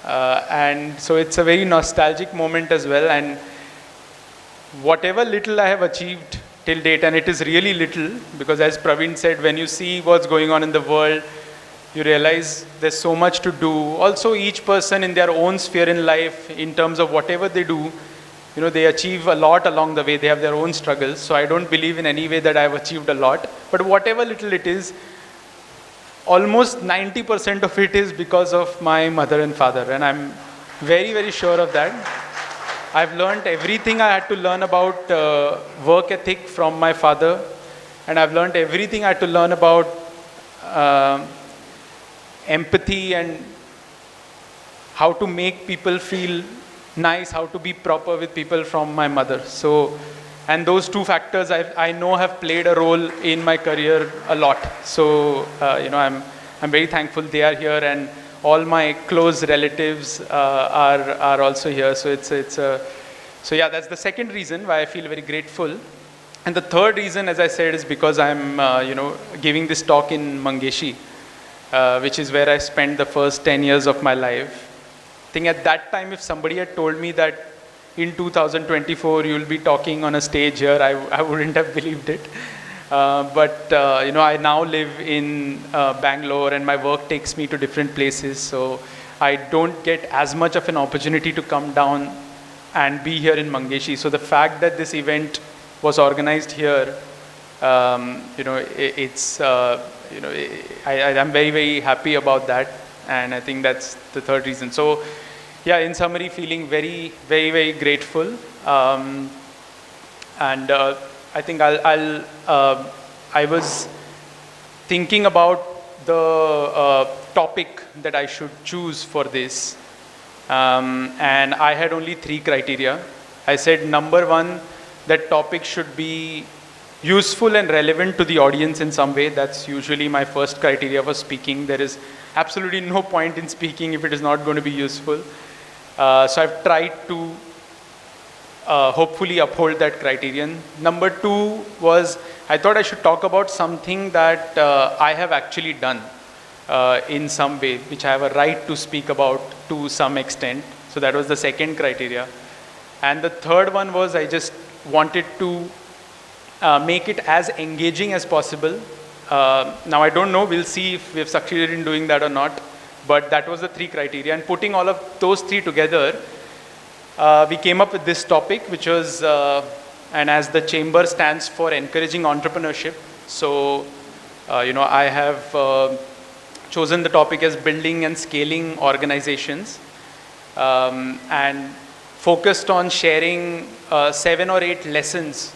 J: And so it's a very nostalgic moment as well. And whatever little I have achieved till date, and it is really little, because as Praveen said, when you see what's going on in the world, you realize there's so much to do. Also, each person in their own sphere in life, in terms of whatever they do, they achieve a lot along the way. They have their own struggles. So I don't believe in any way that I've achieved a lot. But whatever little it is, almost 90% of it is because of my mother and father. And I'm very, very sure of that. I've learned everything I had to learn about work ethic from my father. And I've learned everything I had to learn about empathy and how to make people feel nice, how to be proper with people from my mother. So, and those 2 factors I know have played a role in my career a lot. So, I'm very thankful they are here, and all my close relatives are also here. So so yeah, that's the second reason why I feel very grateful. And the third reason, as I said, is because I'm giving this talk in Mangeshi, which is where I spent the first 10 years of my life. I think at that time, if somebody had told me that in 2024 you'll be talking on a stage here, I wouldn't have believed it. But I now live in Bangalore, and my work takes me to different places, so I don't get as much of an opportunity to come down and be here in Mangeshi. So the fact that this event was organized here, I'm very, very happy about that, and I think that's the third reason. So yeah, in summary, feeling very, very, very grateful. And I think I was thinking about the topic that I should choose for this. And I had only 3 criteria. I said, number 1, that topic should be useful and relevant to the audience in some way. That's usually my first criteria for speaking. There is absolutely no point in speaking if it is not going to be useful. So I've tried to hopefully uphold that criterion. Number 2 was, I thought I should talk about something that I have actually done in some way, which I have a right to speak about to some extent. So that was the second criteria. And the third one was, I just wanted to make it as engaging as possible. Now I don't know, we'll see if we've succeeded in doing that or not, but that was the 3 criteria. And putting all of those 3 together, we came up with this topic, which was, and as the chamber stands for encouraging entrepreneurship. So, I have chosen the topic as building and scaling organizations, and focused on sharing 7 or 8 lessons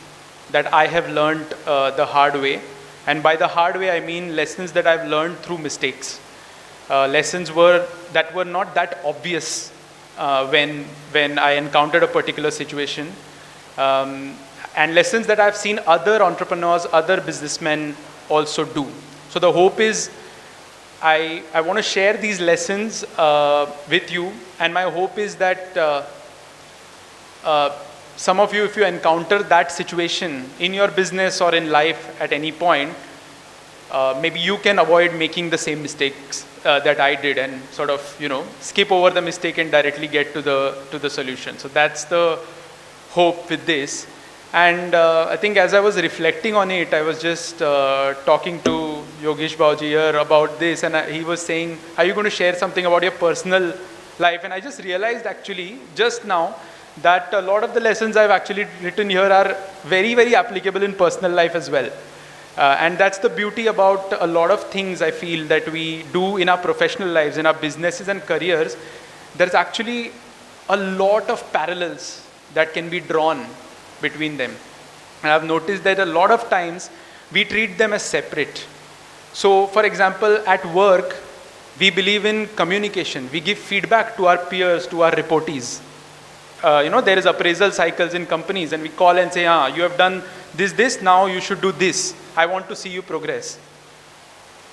J: that I have learned the hard way. And by the hard way, I mean lessons that I've learned through mistakes. Lessons that were not that obvious when I encountered a particular situation. And lessons that I've seen other entrepreneurs, other businessmen also do. So the hope is I want to share these lessons with you, and my hope is that some of you, if you encounter that situation in your business or in life at any point, maybe you can avoid making the same mistakes that I did, and sort of, skip over the mistake and directly get to the solution. So that's the hope with this. And I think as I was reflecting on it, I was just talking to Yogesh Bauji here about this, and he was saying, are you going to share something about your personal life? And I just realized actually just now that a lot of the lessons I've actually written here are very, very applicable in personal life as well. And that's the beauty about a lot of things I feel that we do in our professional lives, in our businesses and careers. There's actually a lot of parallels that can be drawn between them. And I've noticed that a lot of times we treat them as separate. So for example, at work, we believe in communication. We give feedback to our peers, to our reportees. There is appraisal cycles in companies, and we call and say, you have done this, now you should do this. I want to see you progress.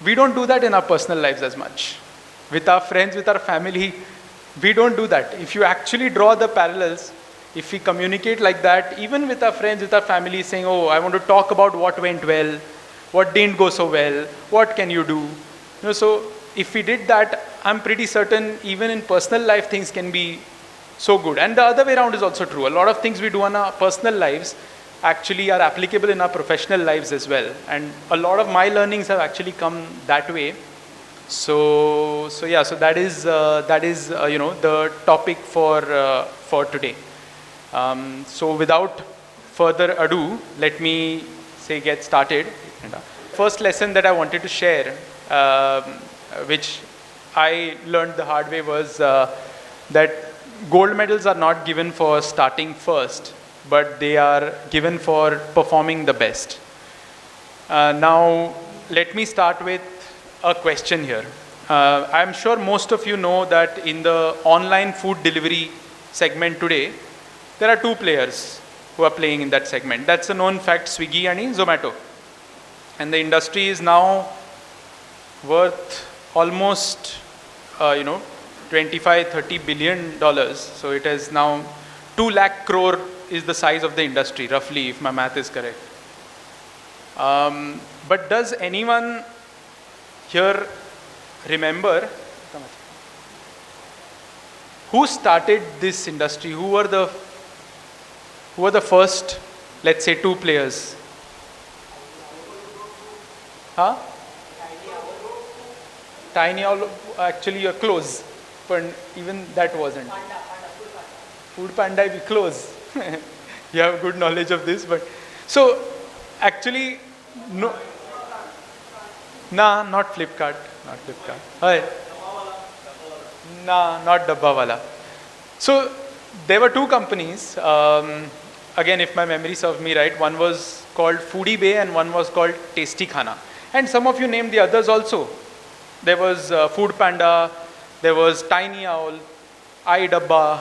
J: We don't do that in our personal lives as much. With our friends, with our family, we don't do that. If you actually draw the parallels, if we communicate like that, even with our friends, with our family, saying, I want to talk about what went well, what didn't go so well, what can you do? So if we did that, I'm pretty certain even in personal life, things can be so good. And the other way around is also true. A lot of things we do in our personal lives actually are applicable in our professional lives as well. And a lot of my learnings have actually come that way. So that is the topic for today. So without further ado, let me get started. First lesson that I wanted to share, which I learned the hard way, was that gold medals are not given for starting first, but they are given for performing the best. Now, let me start with a question here. I'm sure most of you know that in the online food delivery segment today, there are 2 players who are playing in that segment. That's a known fact, Swiggy and Zomato. And the industry is now worth almost, 25-30 billion dollars. So it is now 2 lakh crore is the size of the industry, roughly, if my math is correct. But does anyone here remember who started this industry? Who were the first, let's say, 2 players? Tiny Owl, actually you're close, but even that wasn't. Food Panda, we close. You have good knowledge of this, but so actually no. Nah, not Flipkart. Hi. Nah, not Dabbawala. So there were 2 companies. Again, if my memory serves me right, one was called Foodie Bay and one was called Tasty Khana. And some of you named the others also. There was Food Panda, there was Tiny Owl, iDabba.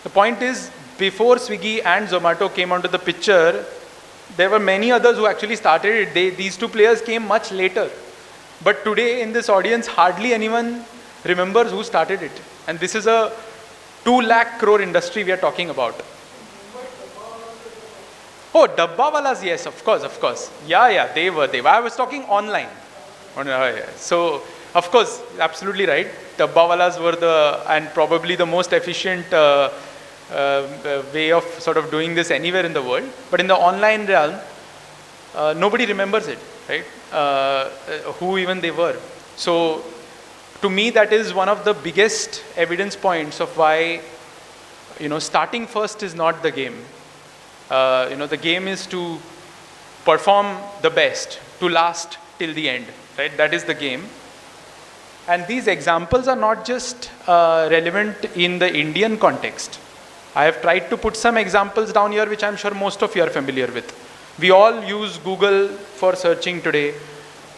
J: The point is, before Swiggy and Zomato came onto the picture, there were many others who actually started it. These 2 players came much later. But today in this audience, hardly anyone remembers who started it. And this is a 2 lakh crore industry we are talking about. Oh, Dabbawalas, yes, of course. Yeah, they were. I was talking online. So, of course, absolutely right. Dabbawalas were and probably the most efficient way of sort of doing this anywhere in the world. But in the online realm, nobody remembers it, right? Who even they were. So, to me, that is one of the biggest evidence points of why, starting first is not the game. The game is to perform the best, to last till the end, right? That is the game. And these examples are not just relevant in the Indian context. I have tried to put some examples down here which I'm sure most of you are familiar with. We all use Google for searching today.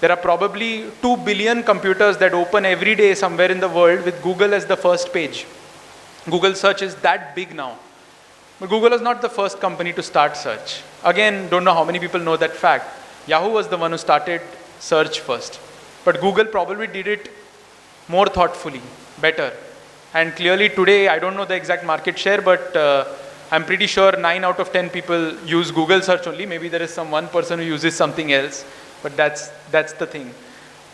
J: There are probably 2 billion computers that open every day somewhere in the world with Google as the first page. Google search is that big now. But Google is not the first company to start search. Again, don't know how many people know that fact. Yahoo was the one who started search first. But Google probably did it more thoughtfully, better. And clearly today, I don't know the exact market share, but I'm pretty sure 9 out of 10 people use Google search only. Maybe there is some one person who uses something else, but that's the thing.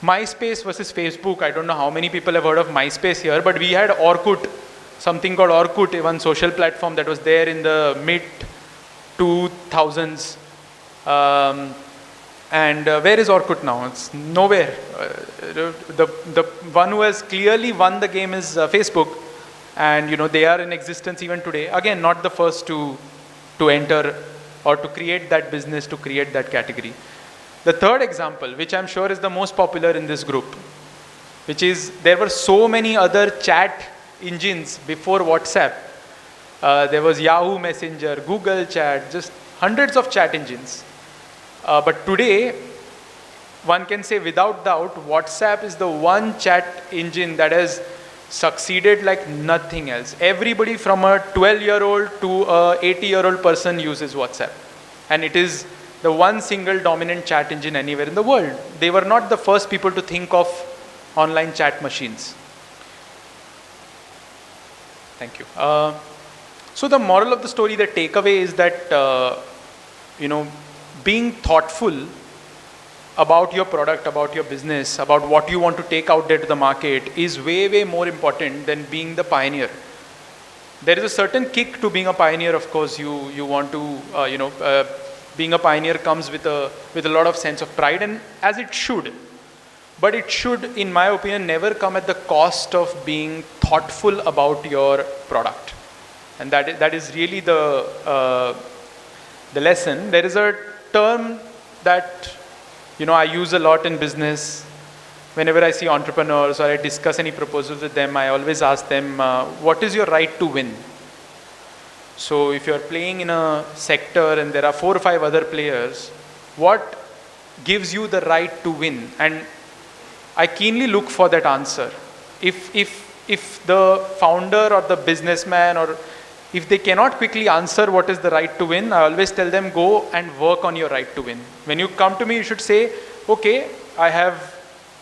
J: MySpace versus Facebook, I don't know how many people have heard of MySpace here, but we had Orkut, something called Orkut, one social platform that was there in the mid-2000s. And where is Orkut now? It's nowhere. The one who has clearly won the game is Facebook, and they are in existence even today. Again, not the first to enter or to create that business, to create that category. The third example, which I'm sure is the most popular in this group, which is there were so many other chat engines before WhatsApp. There was Yahoo Messenger, Google Chat, just hundreds of chat engines. But today, one can say without doubt, WhatsApp is the one chat engine that has succeeded like nothing else. Everybody from a 12-year-old to a 80-year-old person uses WhatsApp. And it is the one single dominant chat engine anywhere in the world. They were not the first people to think of online chat machines. Thank you. So the moral of the story, the takeaway is that, being thoughtful about your product, about your business, about what you want to take out there to the market is way, way more important than being the pioneer. There is a certain kick to being a pioneer, of course. You want to, being a pioneer comes with a lot of sense of pride, and as it should. But it should, in my opinion, never come at the cost of being thoughtful about your product. And that is really the lesson. There is a term that I use a lot in business. Whenever I see entrepreneurs or I discuss any proposals with them, I always ask them, what is your right to win? So if you're playing in a sector and there are 4 or 5 other players, what gives you the right to win? And I keenly look for that answer. If the founder or the businessman, or if they cannot quickly answer what is the right to win, I always tell them, go and work on your right to win. When you come to me, you should say, okay, I have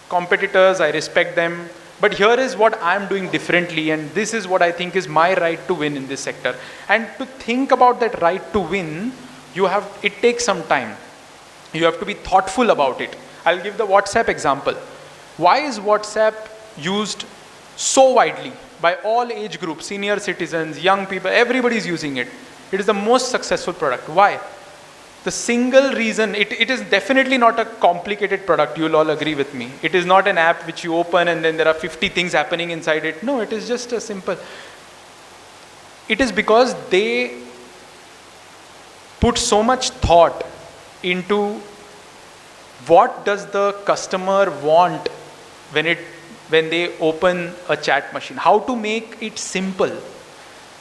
J: competitors, I respect them, but here is what I'm doing differently, and this is what I think is my right to win in this sector. And to think about that right to win, it takes some time. You have to be thoughtful about it. I'll give the WhatsApp example. Why is WhatsApp used so widely by all age groups, senior citizens, young people? Everybody is using it. It is the most successful product. Why? The single reason, it is definitely not a complicated product, you'll all agree with me. It is not an app which you open and then there are 50 things happening inside it. No, it is just a simple. It is because they put so much thought into what does the customer want when they open a chat machine. How to make it simple.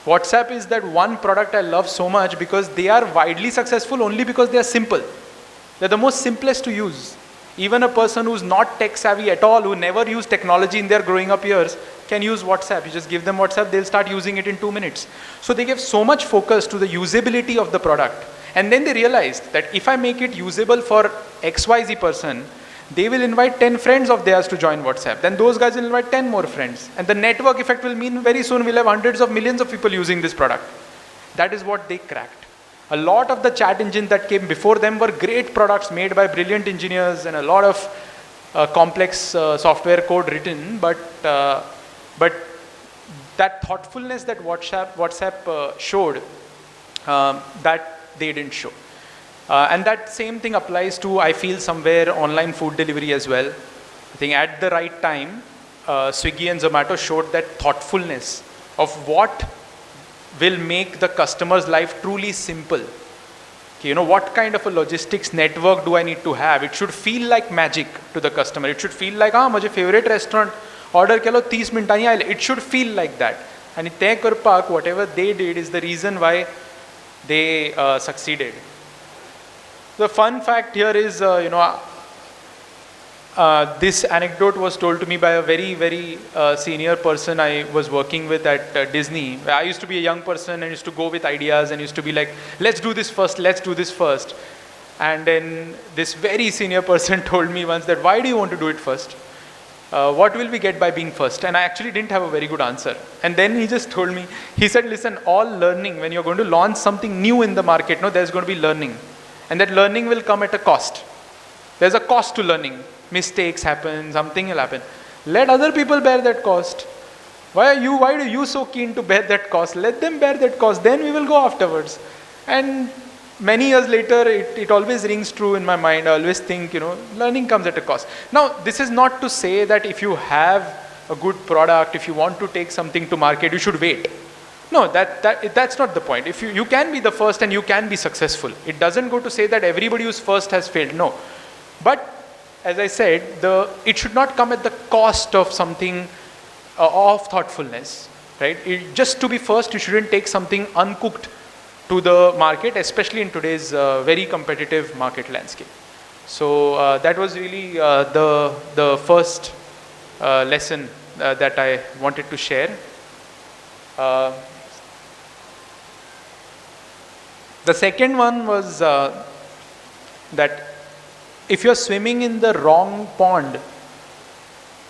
J: WhatsApp is that one product I love so much because they are widely successful only because they are simple. They're the most simplest to use. Even a person who's not tech savvy at all, who never used technology in their growing up years, can use WhatsApp. You just give them WhatsApp, they'll start using it in 2 minutes. So they give so much focus to the usability of the product. And then they realized that if I make it usable for XYZ person, they will invite 10 friends of theirs to join WhatsApp. Then those guys will invite 10 more friends. And the network effect will mean very soon we'll have hundreds of millions of people using this product. That is what they cracked. A lot of the chat engines that came before them were great products made by brilliant engineers and a lot of complex software code written. But that thoughtfulness that WhatsApp showed, that they didn't show. And that same thing applies to, I feel, somewhere online food delivery as well. I think at the right time, Swiggy and Zomato showed that thoughtfulness of what will make the customer's life truly simple. Okay, what kind of a logistics network do I need to have? It should feel like magic to the customer. It should feel like, my favorite restaurant order केलो 30 मिनटांनी आयले. It should feel like that. आनी तें करपाक whatever they did is the reason why they succeeded. The fun fact here is, this anecdote was told to me by a very, very senior person I was working with at Disney. I used to be a young person and used to go with ideas and used to be like, let's do this first, let's do this first. And then this very senior person told me once that, why do you want to do it first? What will we get by being first? And I actually didn't have a very good answer. And then he just told me, he said, listen, all learning, when you're going to launch something new in the market, no, there's going to be learning. And that learning will come at a cost. There's a cost to learning. Mistakes happen, something will happen. Let other people bear that cost. Why are you so keen to bear that cost? Let them bear that cost, then we will go afterwards. And many years later, it always rings true in my mind. I always think, learning comes at a cost. Now, this is not to say that if you have a good product, if you want to take something to market, you should wait. No, that's not the point. If you can be the first and you can be successful. It doesn't go to say that everybody who's first has failed. No. But as I said, it should not come at the cost of something of thoughtfulness, right? Just to be first, you shouldn't take something uncooked to the market, especially in today's very competitive market landscape. So that was really the first lesson that I wanted to share. The second one was that if you're swimming in the wrong pond,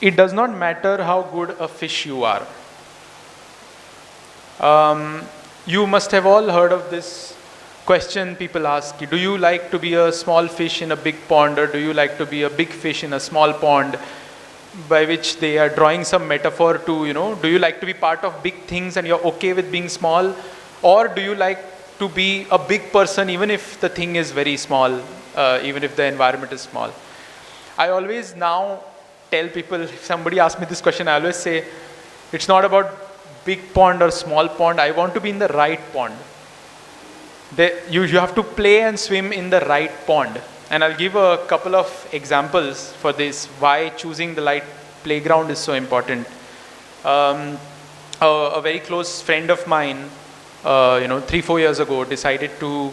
J: it does not matter how good a fish you are. You must have all heard of this question people ask, do you like to be a small fish in a big pond, or do you like to be a big fish in a small pond? By which they are drawing some metaphor to, do you like to be part of big things and you're okay with being small? Or do you like to be a big person even if the thing is very small, even if the environment is small? I always now tell people, if somebody asks me this question, I always say, it's not about big pond or small pond. I want to be in the right pond. You have to play and swim in the right pond. And I'll give a couple of examples for this, why choosing the right playground is so important. A very close friend of mine, 3-4 years ago, decided to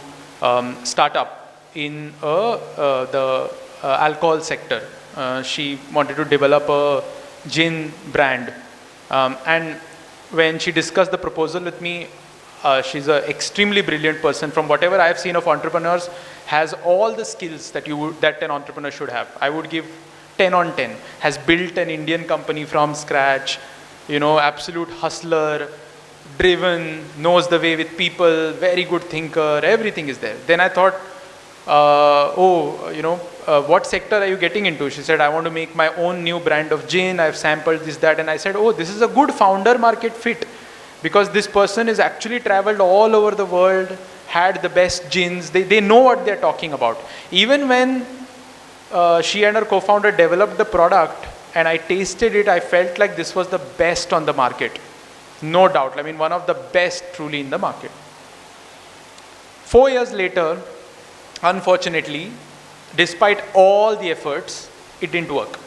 J: start up in the alcohol sector. She wanted to develop a gin brand. And when she discussed the proposal with me, she's an extremely brilliant person. From whatever I have seen of entrepreneurs, has all the skills that an entrepreneur should have. I would give 10 on 10. Has built an Indian company from scratch, absolute hustler, driven, knows the way with people, very good thinker, everything is there. Then I thought, what sector are you getting into? She said, I want to make my own new brand of gin. I've sampled this, that. And I said, this is a good founder market fit. Because this person has actually traveled all over the world, had the best gins. They know what they're talking about. Even when she and her co-founder developed the product and I tasted it, I felt like this was the best on the market. No doubt. I mean, one of the best truly in the market. 4 years later, unfortunately, despite all the efforts, it didn't work.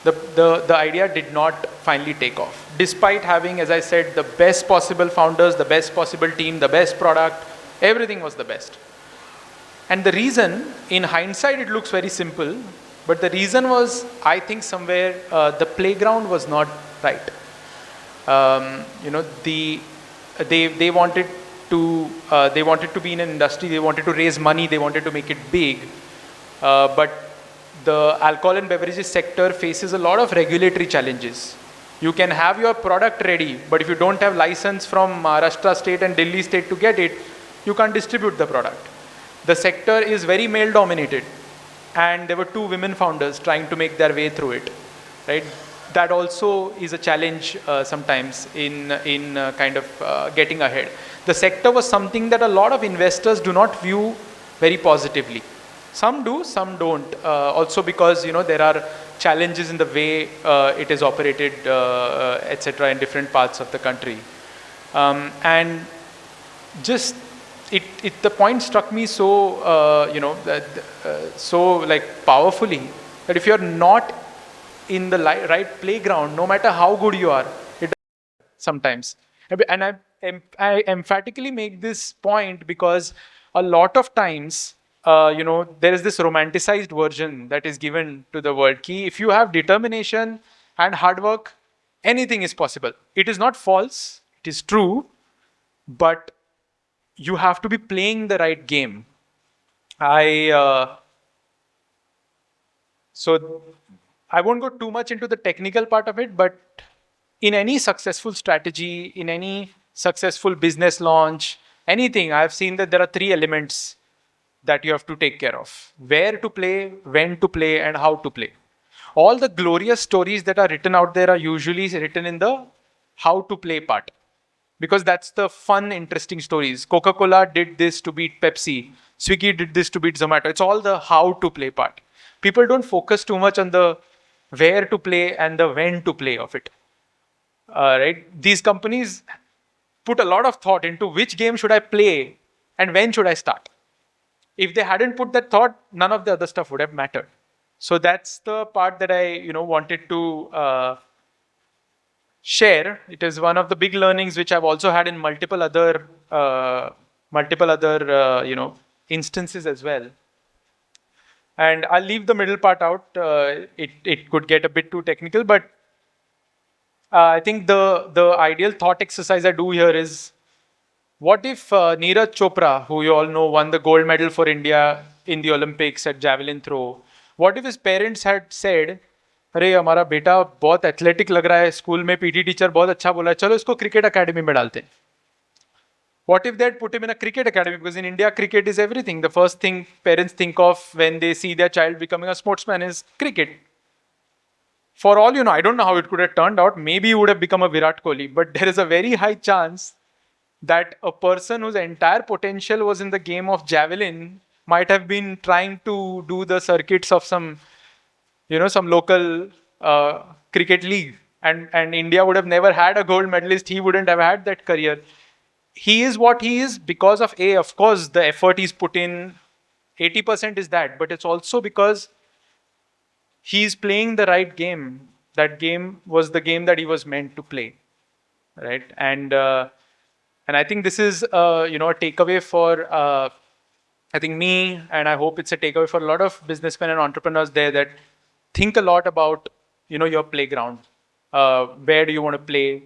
J: The idea did not finally take off. Despite having, as I said, the best possible founders, the best possible team, the best product, everything was the best. And the reason, in hindsight, it looks very simple, but the reason was, I think somewhere the playground was not right. They wanted to be in an industry, they wanted to raise money, they wanted to make it big, but the alcohol and beverages sector faces a lot of regulatory challenges. You can have your product ready, but if you don't have license from Maharashtra state and Delhi state to get it, you can't distribute the product. The sector is very male dominated, and there were 2 women founders trying to make their way through it, right? That also is a challenge sometimes in kind of getting ahead. The sector was something that a lot of investors do not view very positively. Some do, some don't. Also because there are challenges in the way it is operated, etc., in different parts of the country. And just the point struck me so so like powerfully that if you're not in the right playground, no matter how good you are, it sometimes. And I emphatically make this point because a lot of times, there is this romanticized version that is given to the world. Ki if you have determination and hard work, anything is possible. It is not false, it is true, but you have to be playing the right game. So I won't go too much into the technical part of it, but in any successful strategy, in any successful business launch, anything, I've seen that there are 3 elements that you have to take care of: where to play, when to play, and how to play. All the glorious stories that are written out there are usually written in the how to play part, because that's the fun, interesting stories. Coca-Cola did this to beat Pepsi. Swiggy did this to beat Zomato. It's all the how to play part. People don't focus too much on the where to play and the when to play of it. Right? These companies put a lot of thought into which game should I play and when should I start. If they hadn't put that thought, none of the other stuff would have mattered. So that's the part that I wanted to share. It is one of the big learnings which I've also had in multiple other instances as well. And I'll leave the middle part out. It could get a bit too technical, but I think the ideal thought exercise I do here is, what if Neeraj Chopra, who you all know won the gold medal for India in the Olympics at javelin throw, what if his parents had said, अरे हमारा बेटा बहुत athletic लग रहा है, school में PT teacher बहुत अच्छा बोला है, चलो इसको क्रिकेट अकेडमी में डालते हैं. What if they had put him in a cricket academy? Because in India, cricket is everything. The first thing parents think of when they see their child becoming a sportsman is cricket. For all you know, I don't know how it could have turned out. Maybe he would have become a Virat Kohli, but there is a very high chance that a person whose entire potential was in the game of javelin might have been trying to do the circuits of some local cricket league. And India would have never had a gold medalist. He wouldn't have had that career. He is what he is because of of course, the effort he's put in. 80% is that, but it's also because he's playing the right game. That game was the game that he was meant to play, right? And I think this is a takeaway for I think me, and I hope it's a takeaway for a lot of businessmen and entrepreneurs there, that think a lot about your playground. Where do you want to play?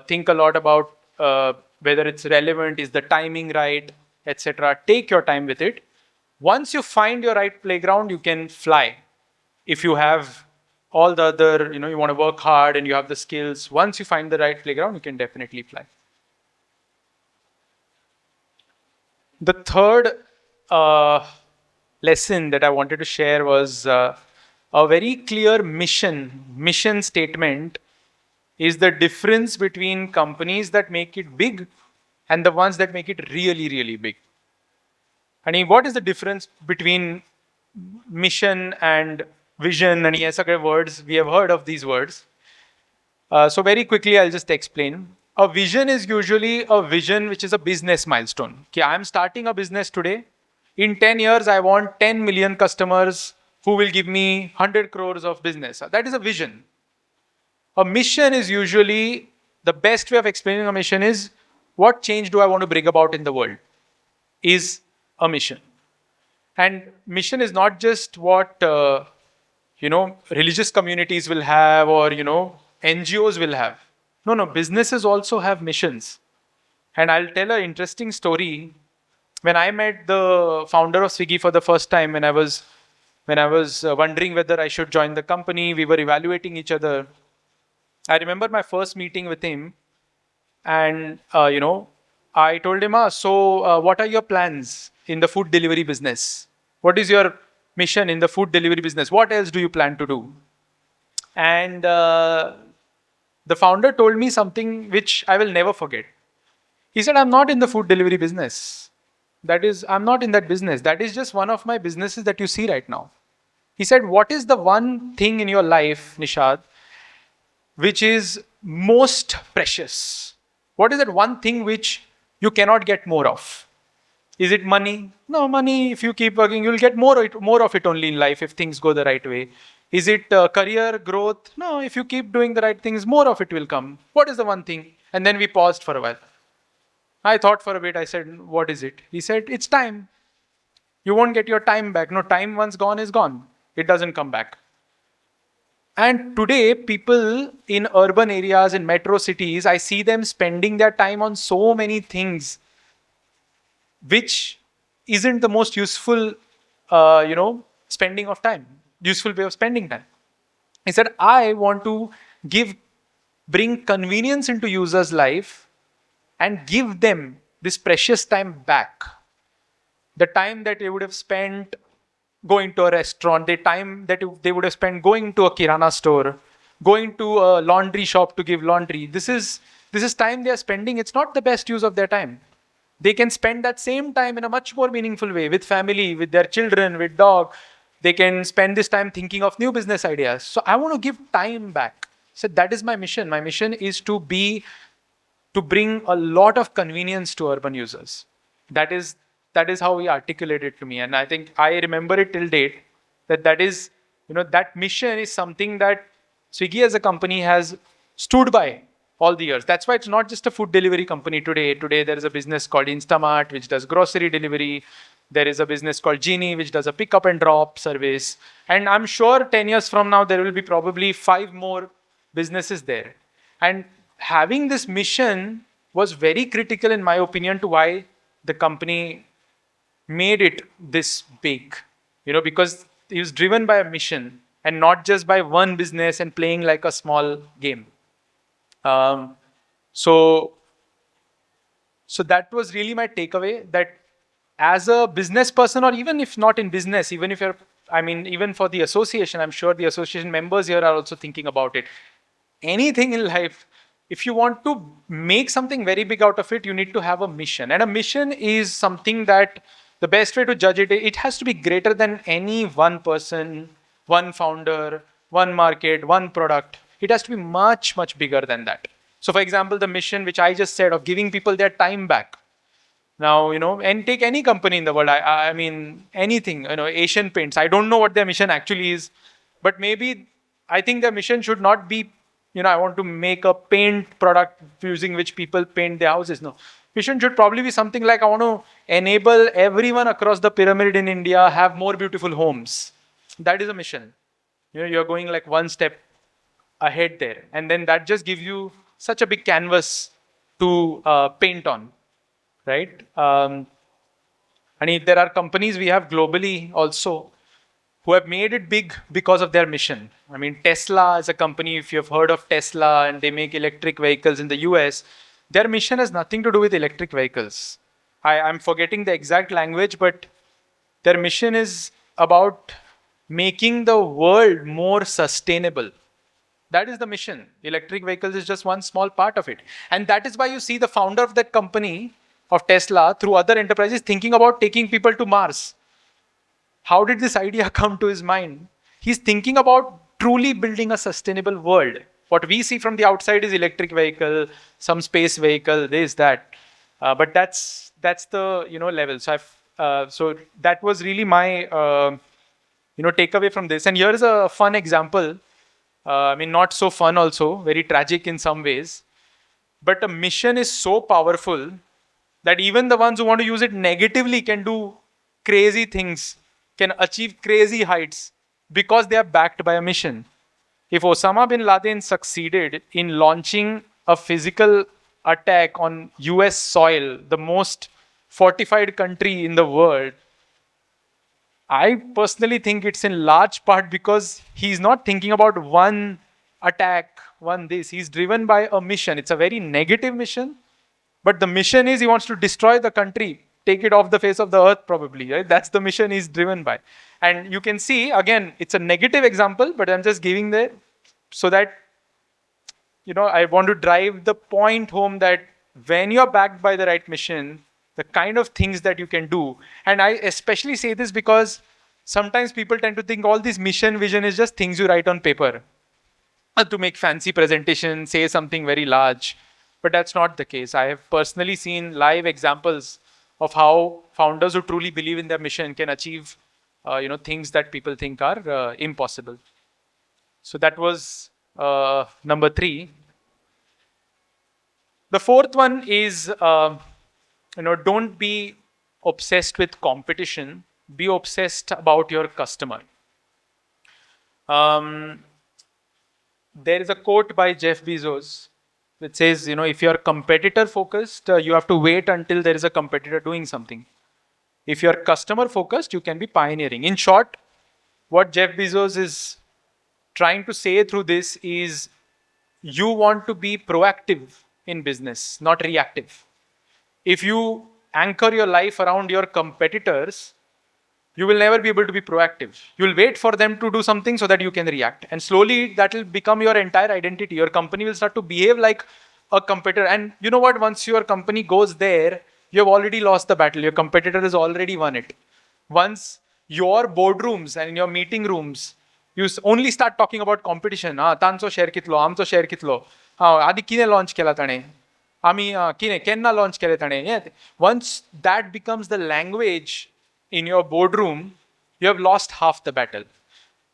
J: Think a lot about whether it's relevant, is the timing right, etc. Take your time with it. Once you find your right playground, you can fly. If you have all the other, you want to work hard and you have the skills, once you find the right playground, you can definitely fly. The third lesson that I wanted to share was a very clear mission statement is the difference between companies that make it big and the ones that make it really, really big. I mean, what is the difference between mission and vision? And yes, okay, words, we have heard of these words. So very quickly, I'll just explain. A vision is usually a vision which is a business milestone. Okay, I'm starting a business today. In 10 years, I want 10 million customers who will give me 100 crores of business. That is a vision. A mission is usually, the best way of explaining a mission is, what change do I want to bring about in the world? Is a mission. And mission is not just what, religious communities will have or, NGOs will have. No, businesses also have missions. And I'll tell an interesting story. When I met the founder of Swiggy for the first time, when I was wondering whether I should join the company, we were evaluating each other. I remember my first meeting with him, and I told him, what are your plans in the food delivery business? What is your mission in the food delivery business? What else do you plan to do? And the founder told me something which I will never forget. He said, I'm not in the food delivery business. I'm not in that business. That is just one of my businesses that you see right now. He said, what is the one thing in your life, Nishad, which is most precious? What is that one thing which you cannot get more of? Is it money? No, money, if you keep working, you'll get more of it only in life if things go the right way. Is it career growth? No, if you keep doing the right things, more of it will come. What is the one thing? And then we paused for a while. I thought for a bit. I said, what is it? He said, it's time. You won't get your time back. No, time once gone is gone. It doesn't come back. And today, people in urban areas, in metro cities, I see them spending their time on so many things, which isn't the most useful, spending of time, useful way of spending time. He said, I want to bring convenience into users' life and give them this precious time back. The time that they would have spent going to a restaurant, the time that they would have spent going to a kirana store, going to a laundry shop to give laundry. This is time they are spending. It's not the best use of their time. They can spend that same time in a much more meaningful way with family, with their children, with dog. They can spend this time thinking of new business ideas. So I want to give time back. So that is my mission. My mission is to bring a lot of convenience to urban users. That is how he articulated to me. And I think I remember it till date that mission is something that Swiggy as a company has stood by all the years. That's why it's not just a food delivery company today. Today there is a business called Instamart, which does grocery delivery. There is a business called Genie, which does a pick up and drop service. And I'm sure 10 years from now, there will be probably 5 more businesses there. And having this mission was very critical, in my opinion, to why the company made it this big. Because it was driven by a mission and not just by one business and playing like a small game. So that was really my takeaway, that as a business person, or even if not in business, even for the association, I'm sure the association members here are also thinking about it. Anything in life, if you want to make something very big out of it, you need to have a mission. And a mission is something that the best way to judge it has to be greater than any one person, one founder, one market, one product. It has to be much, much bigger than that. So for example, the mission which I just said of giving people their time back. Now, and take any company in the world, I mean, anything, Asian Paints. I don't know what their mission actually is, but maybe I think their mission should not be, I want to make a paint product using which people paint their houses. No. Mission should probably be something like, I want to enable everyone across the pyramid in India have more beautiful homes. That is a mission. You're going like one step ahead there. And then that just gives you such a big canvas to paint on. Right? And if there are companies we have globally also who have made it big because of their mission. I mean, Tesla is a company, if you've heard of Tesla, and they make electric vehicles in the US, their mission has nothing to do with electric vehicles. I'm forgetting the exact language, but their mission is about making the world more sustainable. That is the mission. Electric vehicles is just one small part of it. And that is why you see the founder of that company, of Tesla, through other enterprises, thinking about taking people to Mars. How did this idea come to his mind? He's thinking about truly building a sustainable world. What we see from the outside is electric vehicle, some space vehicle, this, that. But that's the level. So that was really my takeaway from this. And here's a fun example. Not so fun also, very tragic in some ways. But a mission is so powerful that even the ones who want to use it negatively can do crazy things, can achieve crazy heights because they are backed by a mission. If Osama bin Laden succeeded in launching a physical attack on US soil, the most fortified country in the world, I personally think it's in large part because he's not thinking about one attack, one this. He's driven by a mission. It's a very negative mission. But the mission is he wants to destroy the country, take it off the face of the earth probably, right? That's the mission he's driven by. And you can see, again, it's a negative example, but I'm just giving there so that, I want to drive the point home that when you're backed by the right mission, the kind of things that you can do. And I especially say this because sometimes people tend to think all this mission vision is just things you write on paper to make fancy presentation, say something very large. But that's not the case. I have personally seen live examples of how founders who truly believe in their mission can achieve, things that people think are impossible. So that was number 3. The fourth one is, don't be obsessed with competition. Be obsessed about your customer. There is a quote by Jeff Bezos which says, if you're competitor focused, you have to wait until there is a competitor doing something. If you're customer focused, you can be pioneering. In short, what Jeff Bezos is trying to say through this is, you want to be proactive in business, not reactive. If you anchor your life around your competitors, you will never be able to be proactive. You will wait for them to do something so that you can react. And slowly that will become your entire identity. Your company will start to behave like a competitor. And you know what? Once your company goes there, you have already lost the battle. Your competitor has already won it. Once your boardrooms and in your meeting rooms, you only start talking about competition. तांचो share कितलो, आमचो share कितलो, आधी किने launch केला ताणे, आम्ही किने केन्ना लॉन्च केले ताणे. Once that becomes the language in your boardroom, you have lost half the battle.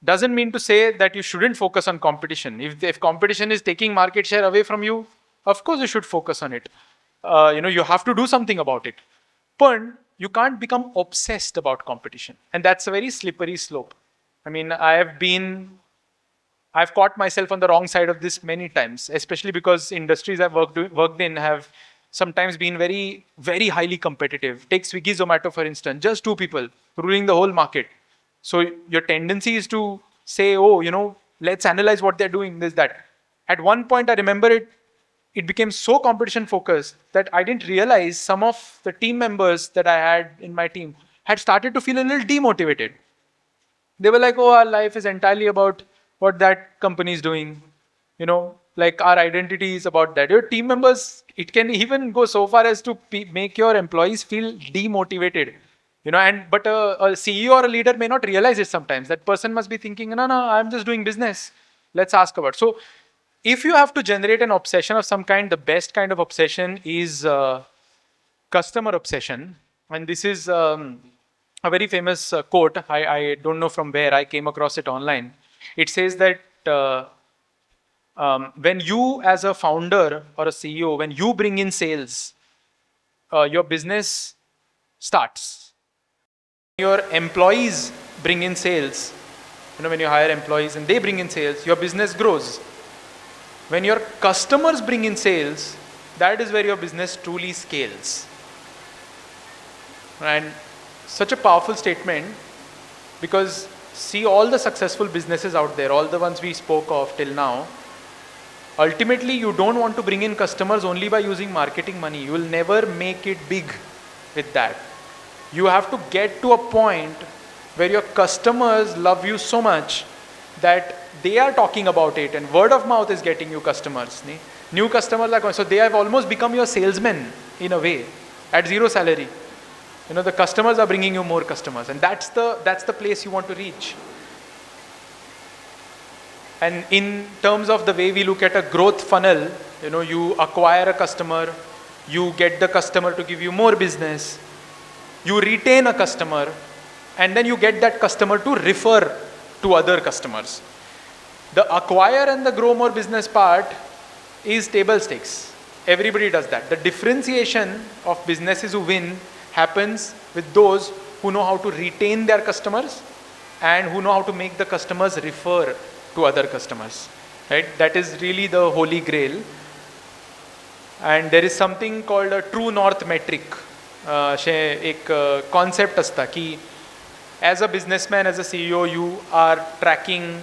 J: Doesn't mean to say that you shouldn't focus on competition. If competition is taking market share away from you, of course you should focus on it. You have to do something about it. But you can't become obsessed about competition. And that's a very slippery slope. I mean, I've caught myself on the wrong side of this many times, especially because industries I've worked in have sometimes been very, very highly competitive. Take Swiggy, Zomato, for instance, just 2 people ruling the whole market. So your tendency is to say, let's analyze what they're doing, this, that. At one point, I remember it became so competition focused that I didn't realize some of the team members that I had in my team had started to feel a little demotivated. They were like, our life is entirely about what that company is doing. Like our identity is about that. Your team members, it can even go so far as to make your employees feel demotivated. But a CEO or a leader may not realize it sometimes. That person must be thinking, no, I'm just doing business. Let's ask about. So if you have to generate an obsession of some kind, the best kind of obsession is customer obsession. And this is a very famous quote. I don't know from where I came across it online. It says that when you as a founder or a CEO, when you bring in sales, your business starts. Your employees bring in sales. When you hire employees and they bring in sales, your business grows. When your customers bring in sales, that is where your business truly scales. And such a powerful statement, because see all the successful businesses out there, all the ones we spoke of till now, ultimately you don't want to bring in customers only by using marketing money. You will never make it big with that. You have to get to a point where your customers love you so much that they are talking about it and word of mouth is getting you customers. New customers are coming. So they have almost become your salesmen in a way at zero salary. The customers are bringing you more customers, and that's the place you want to reach. And in terms of the way we look at a growth funnel, you acquire a customer, you get the customer to give you more business, you retain a customer, and then you get that customer to refer to other customers. The acquire and the grow more business part is table stakes. Everybody does that. The differentiation of businesses who win happens with those who know how to retain their customers and who know how to make the customers refer to other customers. Right? That is really the holy grail. And there is something called a true north metric. एक concept असता की as a businessman, as a CEO, you are tracking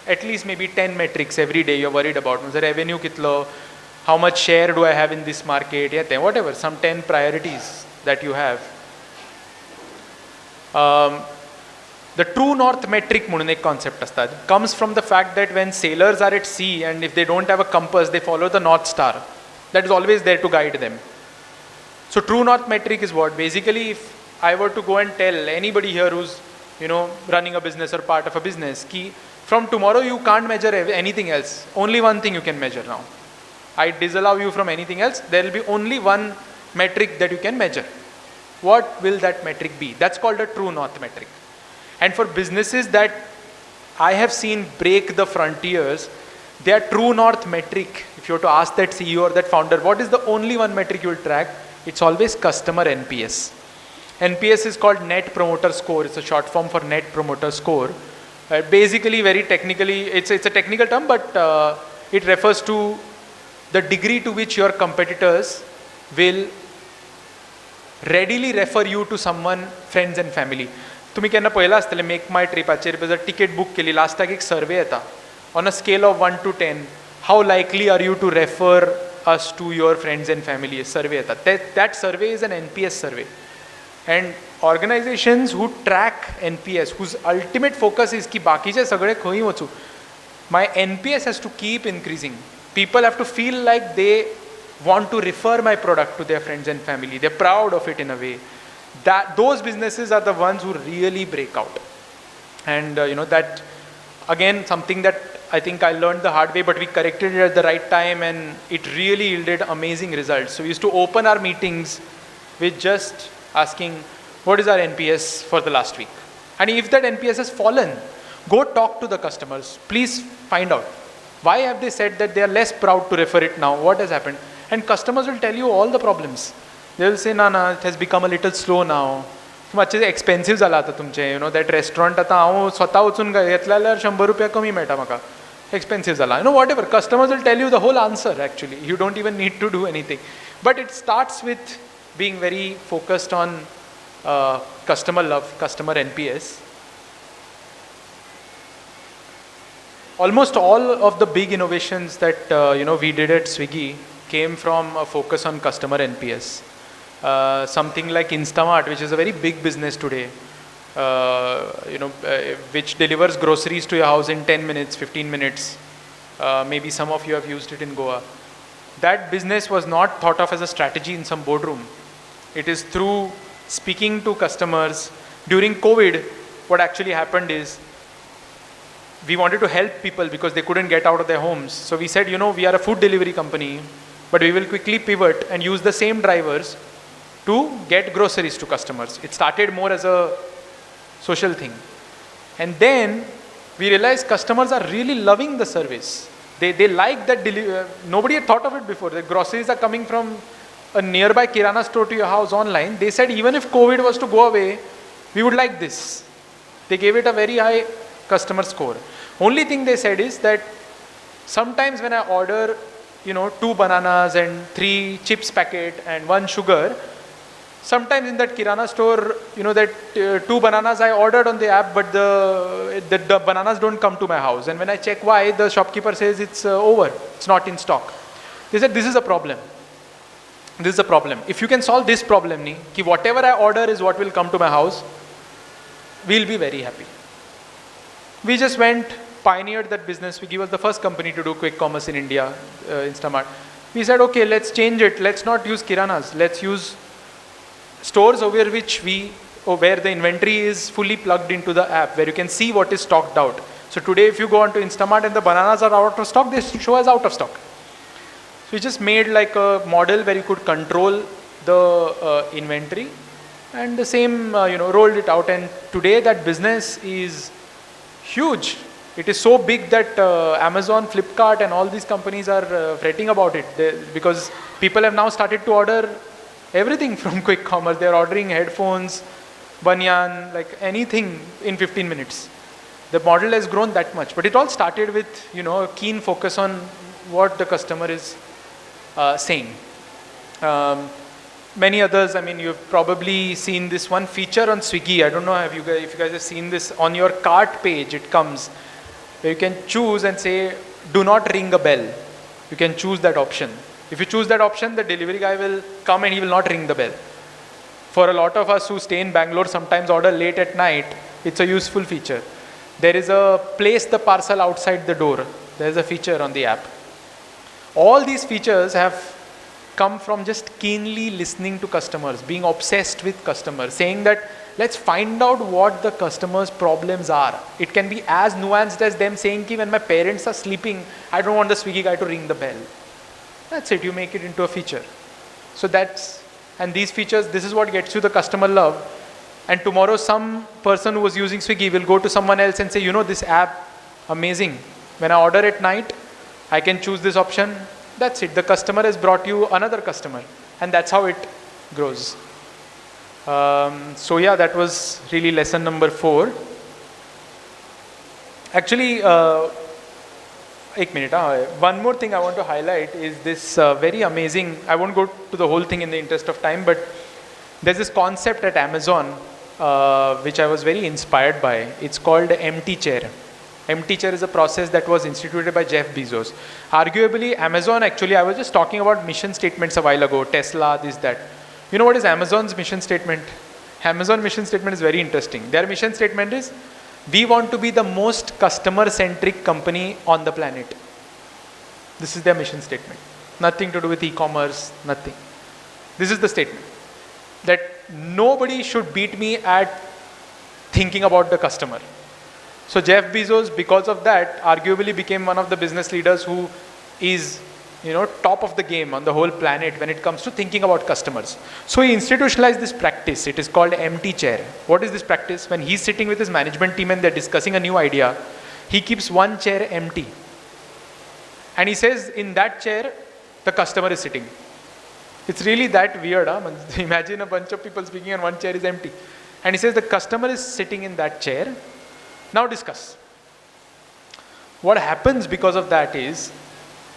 J: at least maybe 10 metrics every day you're worried about. The revenue kitlo, how much share do I have in this market, whatever, some 10 priorities that you have. The true north metric म्हणून एक concept असता comes from the fact that when sailors are at sea and if they don't have a compass, they follow the north star. That is always there to guide them. So true north metric is what? Basically, if I were to go and tell anybody here who's running a business or part of a business, ki from tomorrow you can't measure anything else. Only one thing you can measure now. I disallow you from anything else. There will be only one metric that you can measure. What will that metric be? That's called a true north metric. And for businesses that I have seen break the frontiers. Their true north metric, if you were to ask that CEO or that founder, what is the only one metric you will track? It's always customer NPS. NPS is called Net Promoter Score. It's a short form for Net Promoter Score. Basically, very technically, it's a technical term, but it refers to the degree to which your competitors will readily refer you to someone, friends and family. तुम्ही केन्ना पळयलां आसतलें make my ट्रिपाचेर जर ticket book केली लास्टाक एक survey येता on a scale of 1 to 10 how likely are you to refer us to your friends and family survey येता that survey is an NPS survey and organisations who track NPS whose ultimate focus is की बाकीचे सगळे खंय वचूं my NPS has to keep increasing. People have to feel like they want to refer my product to their friends and family. They're proud of it in a way. That those businesses are the ones who really break out. And that again something that I think I learned the hard way, but we corrected it at the right time, and it really yielded amazing results. So we used to open our meetings with just asking, what is our NPS for the last week? And if that NPS has fallen, go talk to the customers. Please find out. Why have they said that they are less proud to refer it now? What has happened? And customers will tell you all the problems. They will say, no, it has become a little slow now. मातशें expensive जाला आतां तुमचें that restaurant आतां हांव स्वता वचून घेतलें जाल्यार 100 रुपया कमी मेळटा म्हाका एक्सपेन्सीव जाला whatever customers will tell you the whole answer actually you don't even need to do anything but it starts with being very focused on customer love, customer NPS. Almost all of the big innovations that we did at Swiggy came from a focus on customer NPS. Something like Instamart, which is a very big business today, which delivers groceries to your house in 10 minutes, 15 minutes. Maybe some of you have used it in Goa. That business was not thought of as a strategy in some boardroom. It is through speaking to customers. During COVID, what actually happened is we wanted to help people because they couldn't get out of their homes. So we said, we are a food delivery company, but we will quickly pivot and use the same drivers to get groceries to customers. It started more as a social thing. And then we realized customers are really loving the service. They like that nobody had thought of it before. The groceries are coming from a nearby Kirana store to your house online. They said even if COVID was to go away, we would like this. They gave it a very high customer score. Only thing they said is that sometimes when I order 2 bananas and 3 chips packet and 1 sugar, sometimes in that Kirana store, that 2 bananas I ordered on the app, but the bananas don't come to my house. And when I check why, the shopkeeper says it's over, it's not in stock. They said this is a problem. This is a problem. If you can solve this problem, ki whatever I order is what will come to my house, we'll be very happy. We just pioneered that business. Swiggy was the first company to do quick commerce in India, Instamart. We said, okay, let's change it. Let's not use Kiranas. Let's use stores where the inventory is fully plugged into the app, where you can see what is stocked out. So today, if you go onto Instamart and the bananas are out of stock, they show as out of stock. So we just made like a model where you could control the inventory, and the same, rolled it out. And today that business is huge. It is so big that Amazon, Flipkart and all these companies are fretting about it because people have now started to order everything from quick commerce. They're ordering headphones, banyan, like anything in 15 minutes. The model has grown that much, but it all started with, a keen focus on what the customer is saying. Many others, you've probably seen this one feature on Swiggy. I don't know if you guys have seen this. On your cart page, it comes where you can choose and say, do not ring a bell. You can choose that option. If you choose that option, the delivery guy will come and he will not ring the bell. For a lot of us who stay in Bangalore, sometimes order late at night, it's a useful feature. There is a place the parcel outside the door. There's a feature on the app. All these features have come from just keenly listening to customers, being obsessed with customers, saying that let's find out what the customers' problems are. It can be as nuanced as them saying, when my parents are sleeping, I don't want the Swiggy guy to ring the bell. That's it, you make it into a feature. So and these features, this is what gets you the customer love. And tomorrow some person who was using Swiggy will go to someone else and say, this app amazing. When I order at night, I can choose this option. That's it. The customer has brought you another customer, and that's how it grows. So yeah, that was really lesson number 4. Actually, एक minute. One more thing I want to highlight is this very amazing, I won't go to the whole thing in the interest of time, but there's this concept at Amazon which I was very inspired by. It's called empty chair. Empty chair is a process that was instituted by Jeff Bezos. Arguably, Amazon, actually, I was just talking about mission statements a while ago, Tesla, this, that. You know what is Amazon's mission statement? Amazon mission statement is very interesting. Their mission statement is, we want to be the most customer-centric company on the planet. This is their mission statement. Nothing to do with e-commerce, nothing. This is the statement. That nobody should beat me at thinking about the customer. So Jeff Bezos, because of that, arguably became one of the business leaders who is, top of the game on the whole planet when it comes to thinking about customers. So he institutionalized this practice. It is called empty chair. What is this practice? When he's sitting with his management team and they're discussing a new idea, he keeps one chair empty. And he says, in that chair, the customer is sitting. It's really that weird, huh? Imagine a bunch of people speaking and one chair is empty. And he says, the customer is sitting in that chair. Now discuss. What happens because of that is,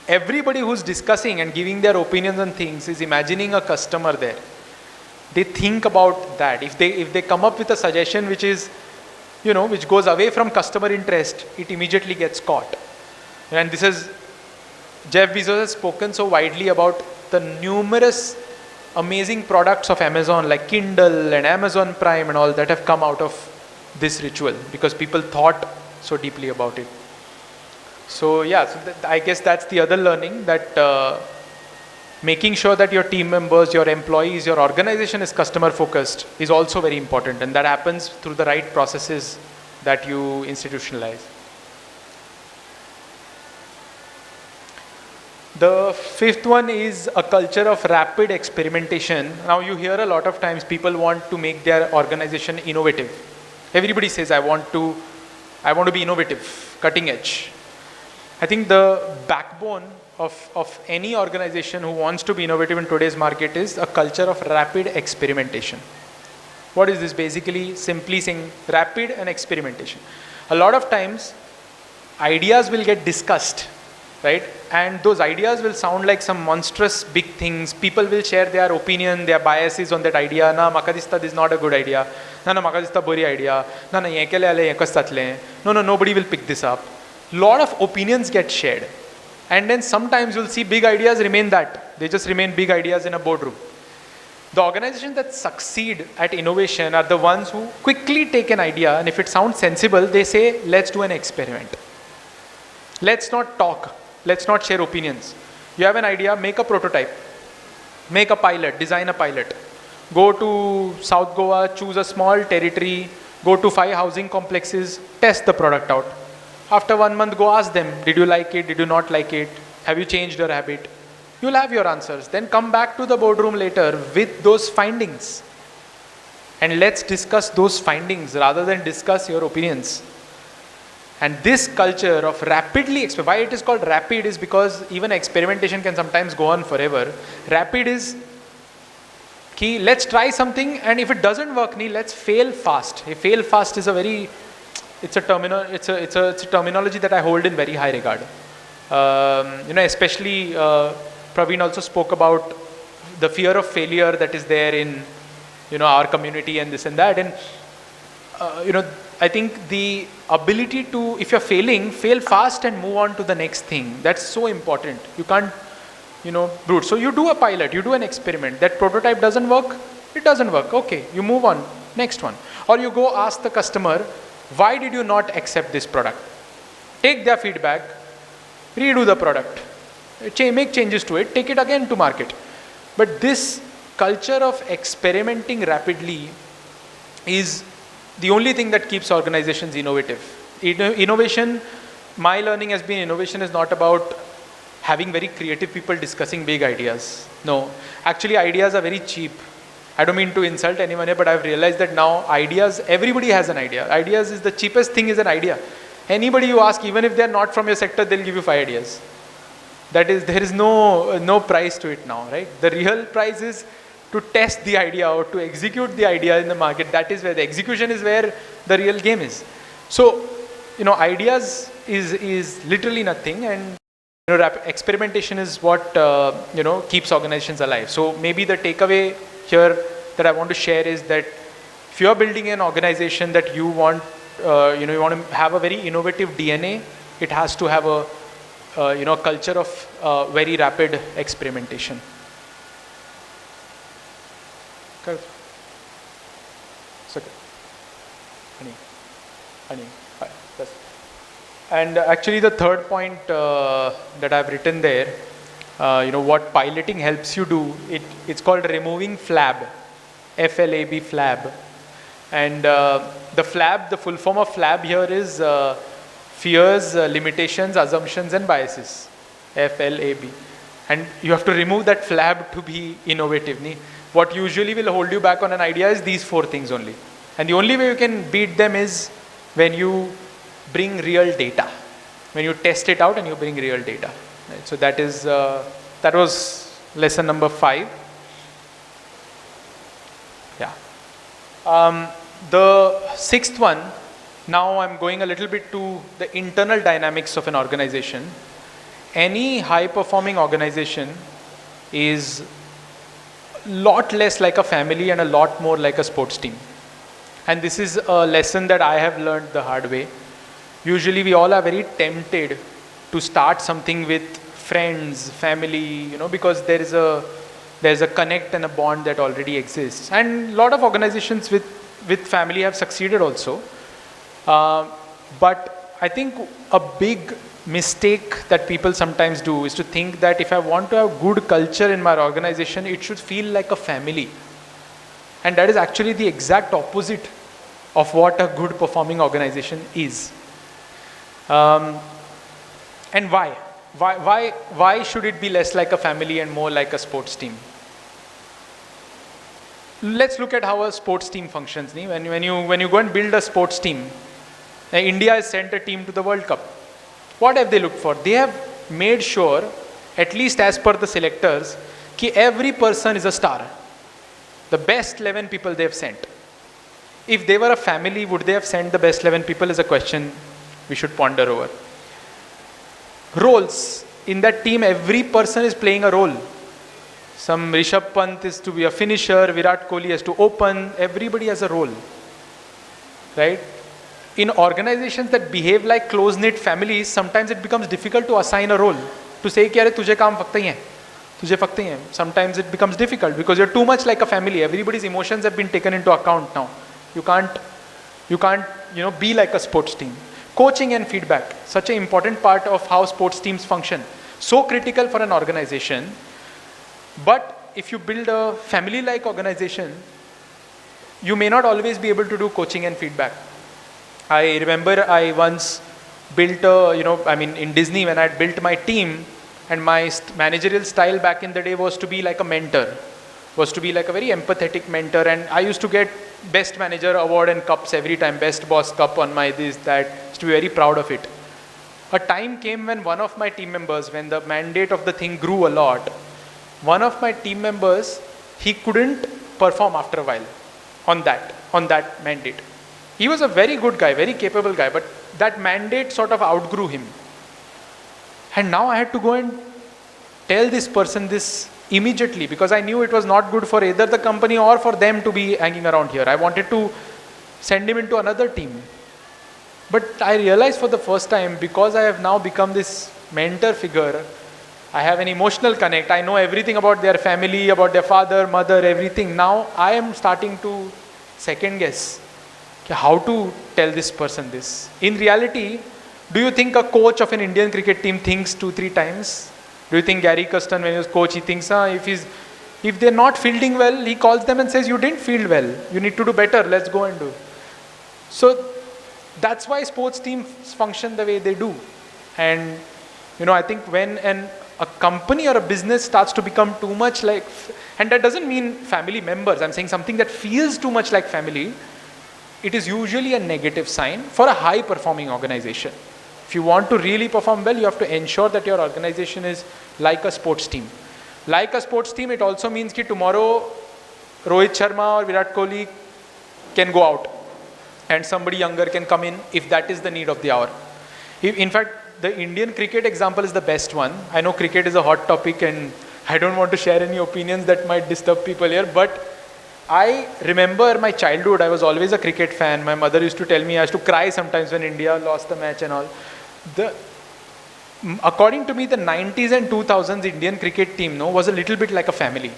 J: everybody who's discussing and giving their opinions on things is imagining a customer there. They think about that. If they come up with a suggestion which is, which goes away from customer interest, it immediately gets caught. And this is, Jeff Bezos has spoken so widely about the numerous amazing products of Amazon like Kindle and Amazon Prime and all that have come out of this ritual because people thought so deeply about it. So yeah, I guess that's the other learning, that making sure that your team members, your employees, your organization is customer focused is also very important, and that happens through the right processes that you institutionalize. The 5th one is a culture of rapid experimentation. Now you hear a lot of times people want to make their organization innovative. Everybody says, I want to be innovative, cutting edge. I think the backbone of any organization who wants to be innovative in today's market is a culture of rapid experimentation. What is this? Basically, simply saying rapid and experimentation. A lot of times, ideas will get discussed, right? And those ideas will sound like some monstrous big things. People will share their opinion, their biases on that idea. Na, maka dista this is not a good idea. Na, maka dista bori idea. Na, ye kele ale ye kastatle. No, nobody will pick this up. Lot of opinions get shared. And then sometimes you'll see big ideas remain that. They just remain big ideas in a boardroom. The organizations that succeed at innovation are the ones who quickly take an idea, and if it sounds sensible, they say, let's do an experiment. Let's not talk. Let's not share opinions. You have an idea, make a prototype. Make a pilot, design a pilot. Go to South Goa, choose a small territory, go to 5 housing complexes, test the product out. After 1 month, go ask them, did you like it, did you not like it, have you changed your habit? You'll have your answers. Then come back to the boardroom later with those findings. And let's discuss those findings rather than discuss your opinions. And this culture of rapidly, why it is called rapid is because even experimentation can sometimes go on forever. Rapid is key, let's try something, and if it doesn't work, let's fail fast. Fail fast is it's a terminology that I hold in very high regard. Especially Praveen also spoke about the fear of failure that is there in our community and this and that. And I think the ability to, if you're failing, fail fast and move on to the next thing. That's so important. You can't, brute. So you do a pilot, you do an experiment. That prototype doesn't work, it doesn't work. Okay, you move on, next one. Or you go ask the customer, why did you not accept this product? Take their feedback, redo the product, make changes to it, take it again to market. But this culture of experimenting rapidly is the only thing that keeps organizations innovative. Innovation, my learning has been innovation is not about having very creative people discussing big ideas. No, actually ideas are very cheap. I don't mean to insult anyone here, but I've realized that now ideas, everybody has an idea. Ideas is the cheapest thing is an idea. Anybody you ask, even if they're not from your sector, they'll give you 5 ideas. That is, there is no price to it now, right? The real price is to test the idea or to execute the idea in the market. That is where the execution is, where the real game is. So, ideas is literally nothing, and experimentation is what keeps organizations alive. So maybe the takeaway here that I want to share is that if you are building an organization that you want, you want to have a very innovative DNA, it has to have a culture of very rapid experimentation. Correct. It's okay. Honey. That's. And actually the third point that I've written there, what piloting helps you do, it's called removing flab, F-L-A-B, flab. And the flab, the full form of flab here is fears, limitations, assumptions and biases, F-L-A-B. And you have to remove that flab to be innovative. What usually will hold you back on an idea is these 4 things only. And the only way you can beat them is when you bring real data, when you test it out and you bring real data. Right? So that was lesson number 5. Yeah. The 6th one, now I'm going a little bit to the internal dynamics of an organization. Any high performing organization is a lot less like a family and a lot more like a sports team. And this is a lesson that I have learned the hard way. Usually we all are very tempted to start something with friends, family, because there's a connect and a bond that already exists. And a lot of organizations with family have succeeded also. But I think a big mistake that people sometimes do is to think that if I want to have good culture in my organization, it should feel like a family. And that is actually the exact opposite of what a good performing organization is. And why? Why should it be less like a family and more like a sports team? Let's look at how a sports team functions. When you go and build a sports team, India has sent a team to the World Cup. What have they looked for? They have made sure, at least as per the selectors, that every person is a star. The best 11 people they have sent. If they were a family, would they have sent the best 11 people is a question we should ponder over. Roles. In that team, every person is playing a role. Some Rishabh Pant is to be a finisher, Virat Kohli has to open, everybody has a role. Right? In organizations that behave like close-knit families, sometimes it becomes difficult to assign a role. To say, कि अरे तुझे काम फक्त ही है, तुझे फक्त ही है. Sometimes it becomes difficult because you're too much like a family. Everybody's emotions have been taken into account now. You can't be like a sports team. Coaching and feedback, such an important part of how sports teams function. So critical for an organization. But if you build a family-like organization, you may not always be able to do coaching and feedback. I remember I once built in Disney when I had built my team, and my managerial style back in the day was to be like a mentor, was to be like a very empathetic mentor, and I used to get best manager award and cups every time, best boss cup on my this, that, used to be very proud of it. A time came when one of my team members, when the mandate of the thing grew a lot, one of my team members, he couldn't perform after a while on that mandate. He was a very good guy, very capable guy, but that mandate sort of outgrew him. And now I had to go and tell this person this immediately because I knew it was not good for either the company or for them to be hanging around here. I wanted to send him into another team. But I realized for the first time, because I have now become this mentor figure, I have an emotional connect. I know everything about their family, about their father, mother, everything. Now I am starting to second guess how to tell this person this. In reality, do you think a coach of an Indian cricket team thinks 2-3 times? Do you think Gary Custon, when he was coach, he thinks, if they're not fielding well, he calls them and says, you didn't field well. You need to do better. Let's go and do. So that's why sports teams function the way they do. And, I think when a company or a business starts to become too much like, and that doesn't mean family members, I'm saying something that feels too much like family, it is usually a negative sign for a high performing organization. If you want to really perform well, you have to ensure that your organization is like a sports team. Like a sports team, it also means that tomorrow Rohit Sharma or Virat Kohli can go out and somebody younger can come in if that is the need of the hour. In fact, the Indian cricket example is the best one. I know cricket is a hot topic and I don't want to share any opinions that might disturb people here, but I remember my childhood. I was always a cricket fan. My mother used to tell me I used to cry sometimes when India lost the match and all. According to me, the 90s and 2000s Indian cricket team was a little bit like a family.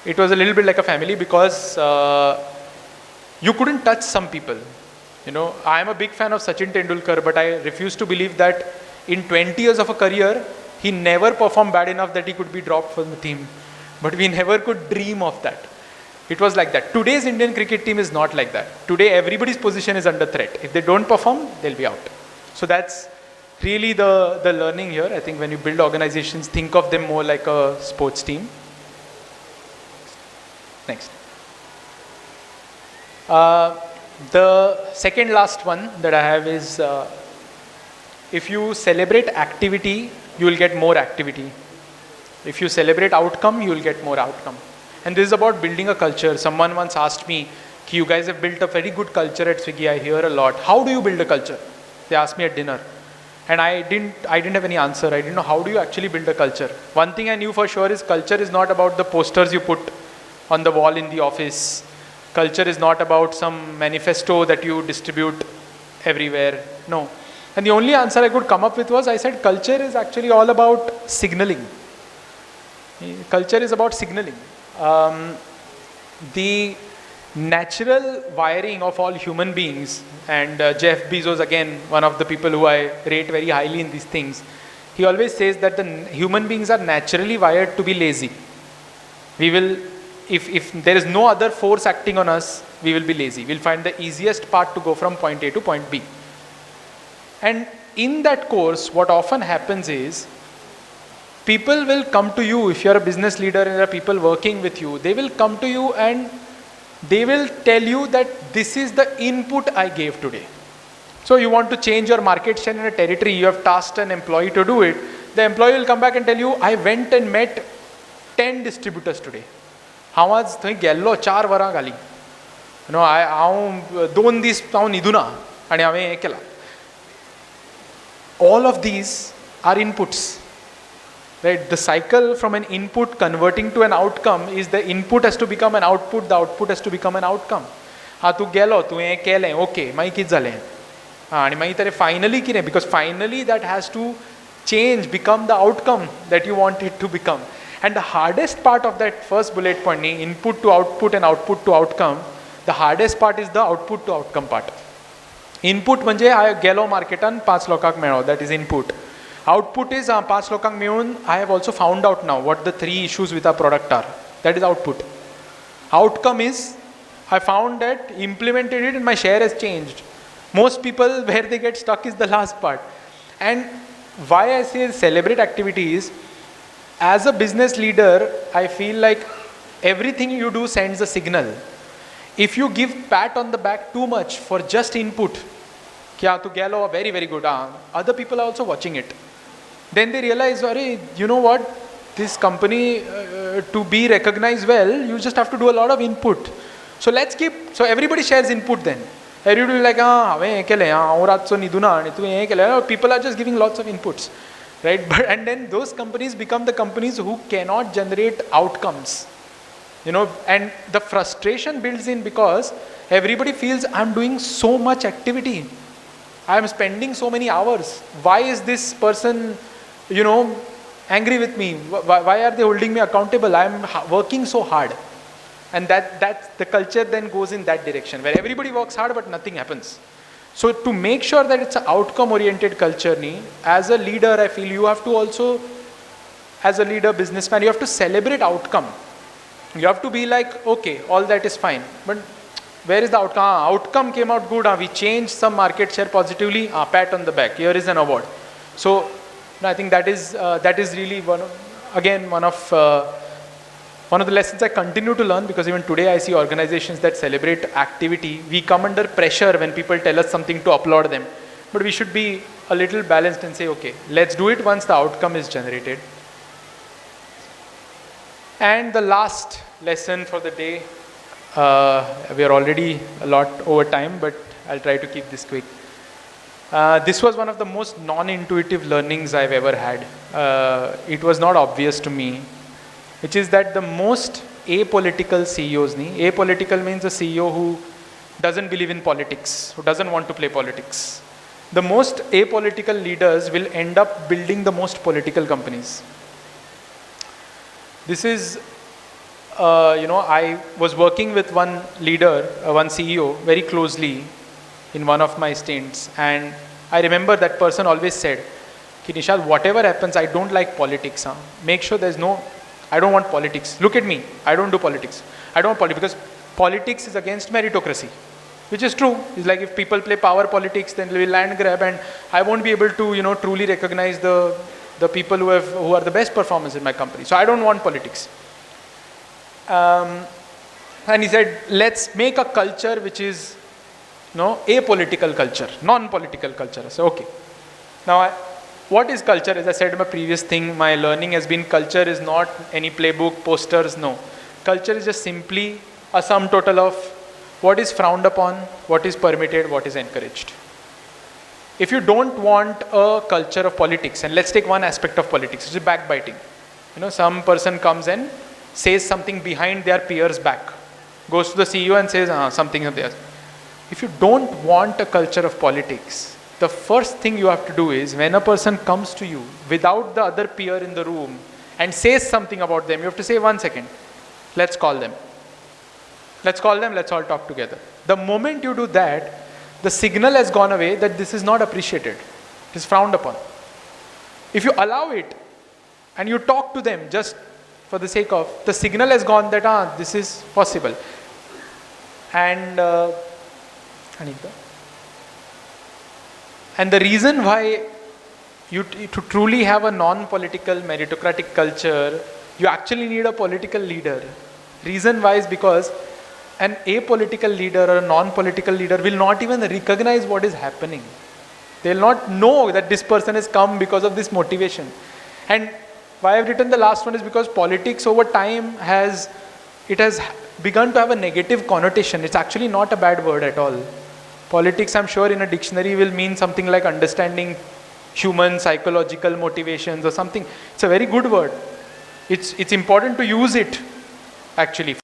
J: It was a little bit like a family because you couldn't touch some people. I am a big fan of Sachin Tendulkar, but I refuse to believe that in 20 years of a career, he never performed bad enough that he could be dropped from the team. But we never could dream of that. It was like that. Today's Indian cricket team is not like that. Today, everybody's position is under threat. If they don't perform, they'll be out. So that's really the learning here. I think when you build organizations, think of them more like a sports team. Next. The second last one that I have is if you celebrate activity, you will get more activity. If you celebrate outcome, you will get more outcome. And this is about building a culture. Someone once asked me, you guys have built a very good culture at Swiggy. I hear a lot. How do you build a culture? They asked me at dinner. And I didn't have any answer. I didn't know how do you actually build a culture. One thing I knew for sure is culture is not about the posters you put on the wall in the office. Culture is not about some manifesto that you distribute everywhere. No. And the only answer I could come up with was, I said culture is actually all about signaling. Culture is about signaling. The natural wiring of all human beings, and Jeff Bezos, again, one of the people who I rate very highly in these things, he always says that the human beings are naturally wired to be lazy. We will, if there is no other force acting on us, we will be lazy. We'll find the easiest path to go from point A to point B. And in that course, what often happens is, people will come to you. If you're a business leader and there are people working with you, they will come to you and they will tell you that this is the input I gave today. So you want to change your market share in a territory, you have tasked an employee to do it. The employee will come back and tell you, I went and met 10 distributors today. हांव आज थंय गेल्लो 4 वरां घाली. हांव 2 दीस हांव न्हिदुना आनी हांवें हें केलां. All of these are inputs. Right? The cycle from an input converting to an outcome is the input has to become an output, the output has to become an outcome. तूं गेलो, तूं हें केलें, ओके, मागीर कितें जालें? आनी मागीर ताणें फायनली कितें? Because finally that has to change, become the outcome that you want it to become. And the hardest part of that first bullet point, input to output and output to outcome, the hardest part is the output to outcome part. Input म्हणजे हांवें गेलो मार्केटान 5 लोकांक मेळ्ळो, that is input. Output is 5 लोकांक मेळून I have also found out now what the 3 issues with our product are. That is output. Outcome is I found that, implemented it and my share has changed. Most people, where they get stuck is the last part. And why I say celebrate activities, as a business leader, I feel like everything you do sends a signal. If you give pat on the back too much for just input, kya tu gelo, very, very good, other people are also watching it. Then they realize, you know what, this company, to be recognized well, you just have to do a lot of input. So let's keep, so everybody shares input then. Everybody will like, people are just giving lots of inputs. Right? But, and then those companies become the companies who cannot generate outcomes. And the frustration builds in because everybody feels I'm doing so much activity. I'm spending so many hours. Why is this person, angry with me? Why are they holding me accountable? I'm working so hard. And that's the culture then goes in that direction, where everybody works hard but nothing happens. So to make sure that it's an outcome-oriented culture, as a leader, I feel you have to also, as a leader, businessman, you have to celebrate outcome. You have to be like, okay, all that is fine. But where is the outcome? Outcome came out good. We changed some market share positively. Pat on the back. Here is an award. So I think that is really one of one of the lessons I continue to learn, because even today I see organizations that celebrate activity, we come under pressure when people tell us something to applaud them. But we should be a little balanced and say, okay, let's do it once the outcome is generated. And the last lesson for the day, we are already a lot over time, but I'll try to keep this quick. This was one of the most non-intuitive learnings I've ever had. It was not obvious to me, which is that the most apolitical CEOs, apolitical means a CEO who doesn't believe in politics, who doesn't want to play politics. The most apolitical leaders will end up building the most political companies. This is, I was working with one leader, one CEO, very closely in one of my stints, and I remember that person always said, Nishal, whatever happens, I don't like politics. Make sure I don't want politics. Look at me, I don't do politics. I don't want politics because politics is against meritocracy, which is true. It's like if people play power politics, then we'll land grab, and I won't be able to, truly recognize the people who are the best performers in my company. So I don't want politics. And he said, let's make a culture which is apolitical culture, non-political culture. So okay. Now, what is culture? As I said in my previous thing, my learning has been culture is not any playbook, posters, no. Culture is just simply a sum total of what is frowned upon, what is permitted, what is encouraged. If you don't want a culture of politics, and let's take one aspect of politics, which is backbiting. Some person comes and says something behind their peers' back, goes to the CEO and says something of theirs. If you don't want a culture of politics, the first thing you have to do is, when a person comes to you without the other peer in the room and says something about them, you have to say, 1 second, let's call them. Let's call them, let's all talk together. The moment you do that, the signal has gone away that this is not appreciated. It is frowned upon. If you allow it and you talk to them just for the sake of, the signal has gone that this is possible. And the reason why to truly have a non-political meritocratic culture, you actually need a political leader. Reason why is because an apolitical leader or a non-political leader will not even recognize what is happening. They will not know that this person has come because of this motivation. And why I've written the last one is because politics over time has begun to have a negative connotation. It's actually not a bad word at all. Politics, I'm sure, in a dictionary will mean something like understanding human psychological motivations or something. It's a very good word. It's important to use it, actually, for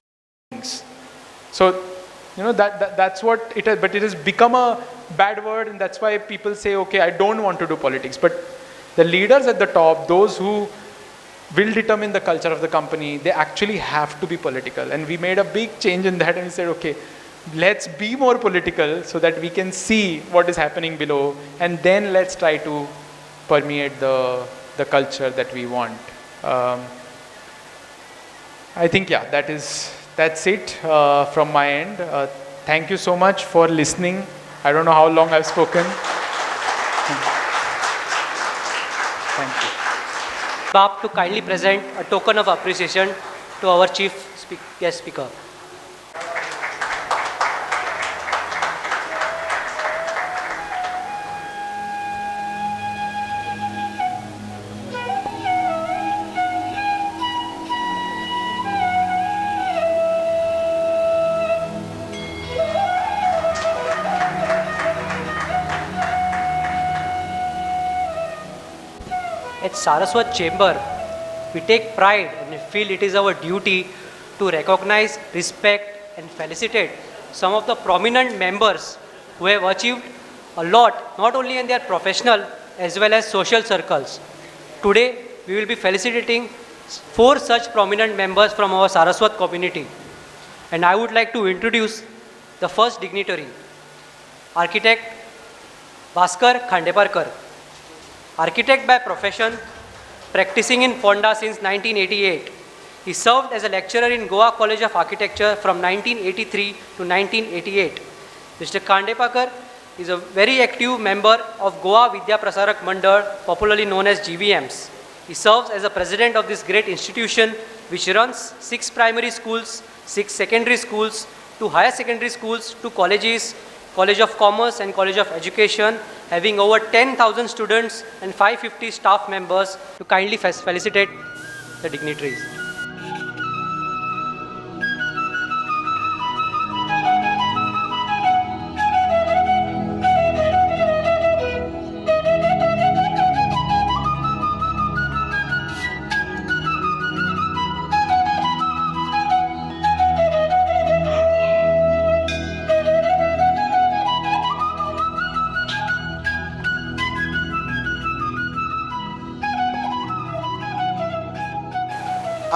J: things. So, that's what it has, but it has become a bad word, and that's why people say, okay, I don't want to do politics. But the leaders at the top, those who will determine the culture of the company, they actually have to be political. And we made a big change in that, and we said, okay, let's be more political so that we can see what is happening below, and then let's try to permeate the culture that we want. I think, that's it from my end. Thank you so much for listening. I don't know how long I've spoken. Thank you.
G: Bab to kindly present a token of appreciation to our chief guest speaker. At Saraswat Chamber, we take pride and we feel it is our duty to recognize, respect and felicitate some of the prominent members who have achieved a lot, not only in their professional as well as social circles. Today, we will be felicitating 4 such prominent members from our Saraswat community. And I would like to introduce the first dignitary, Architect Bhaskar Khandeparkar. Architect by profession, practicing in Fonda since 1988. He served as a lecturer in Goa College of Architecture from 1983 to 1988. Mr. Khandeparkar is a very active member of Goa Vidya Prasarak Mandal, popularly known as GVMs. He serves as a president of this great institution which runs 6 primary schools, 6 secondary schools, 2 higher secondary schools, 2 colleges, College of Commerce and College of Education, having over 10,000 students and 550 staff members, to kindly felicitate the dignitaries.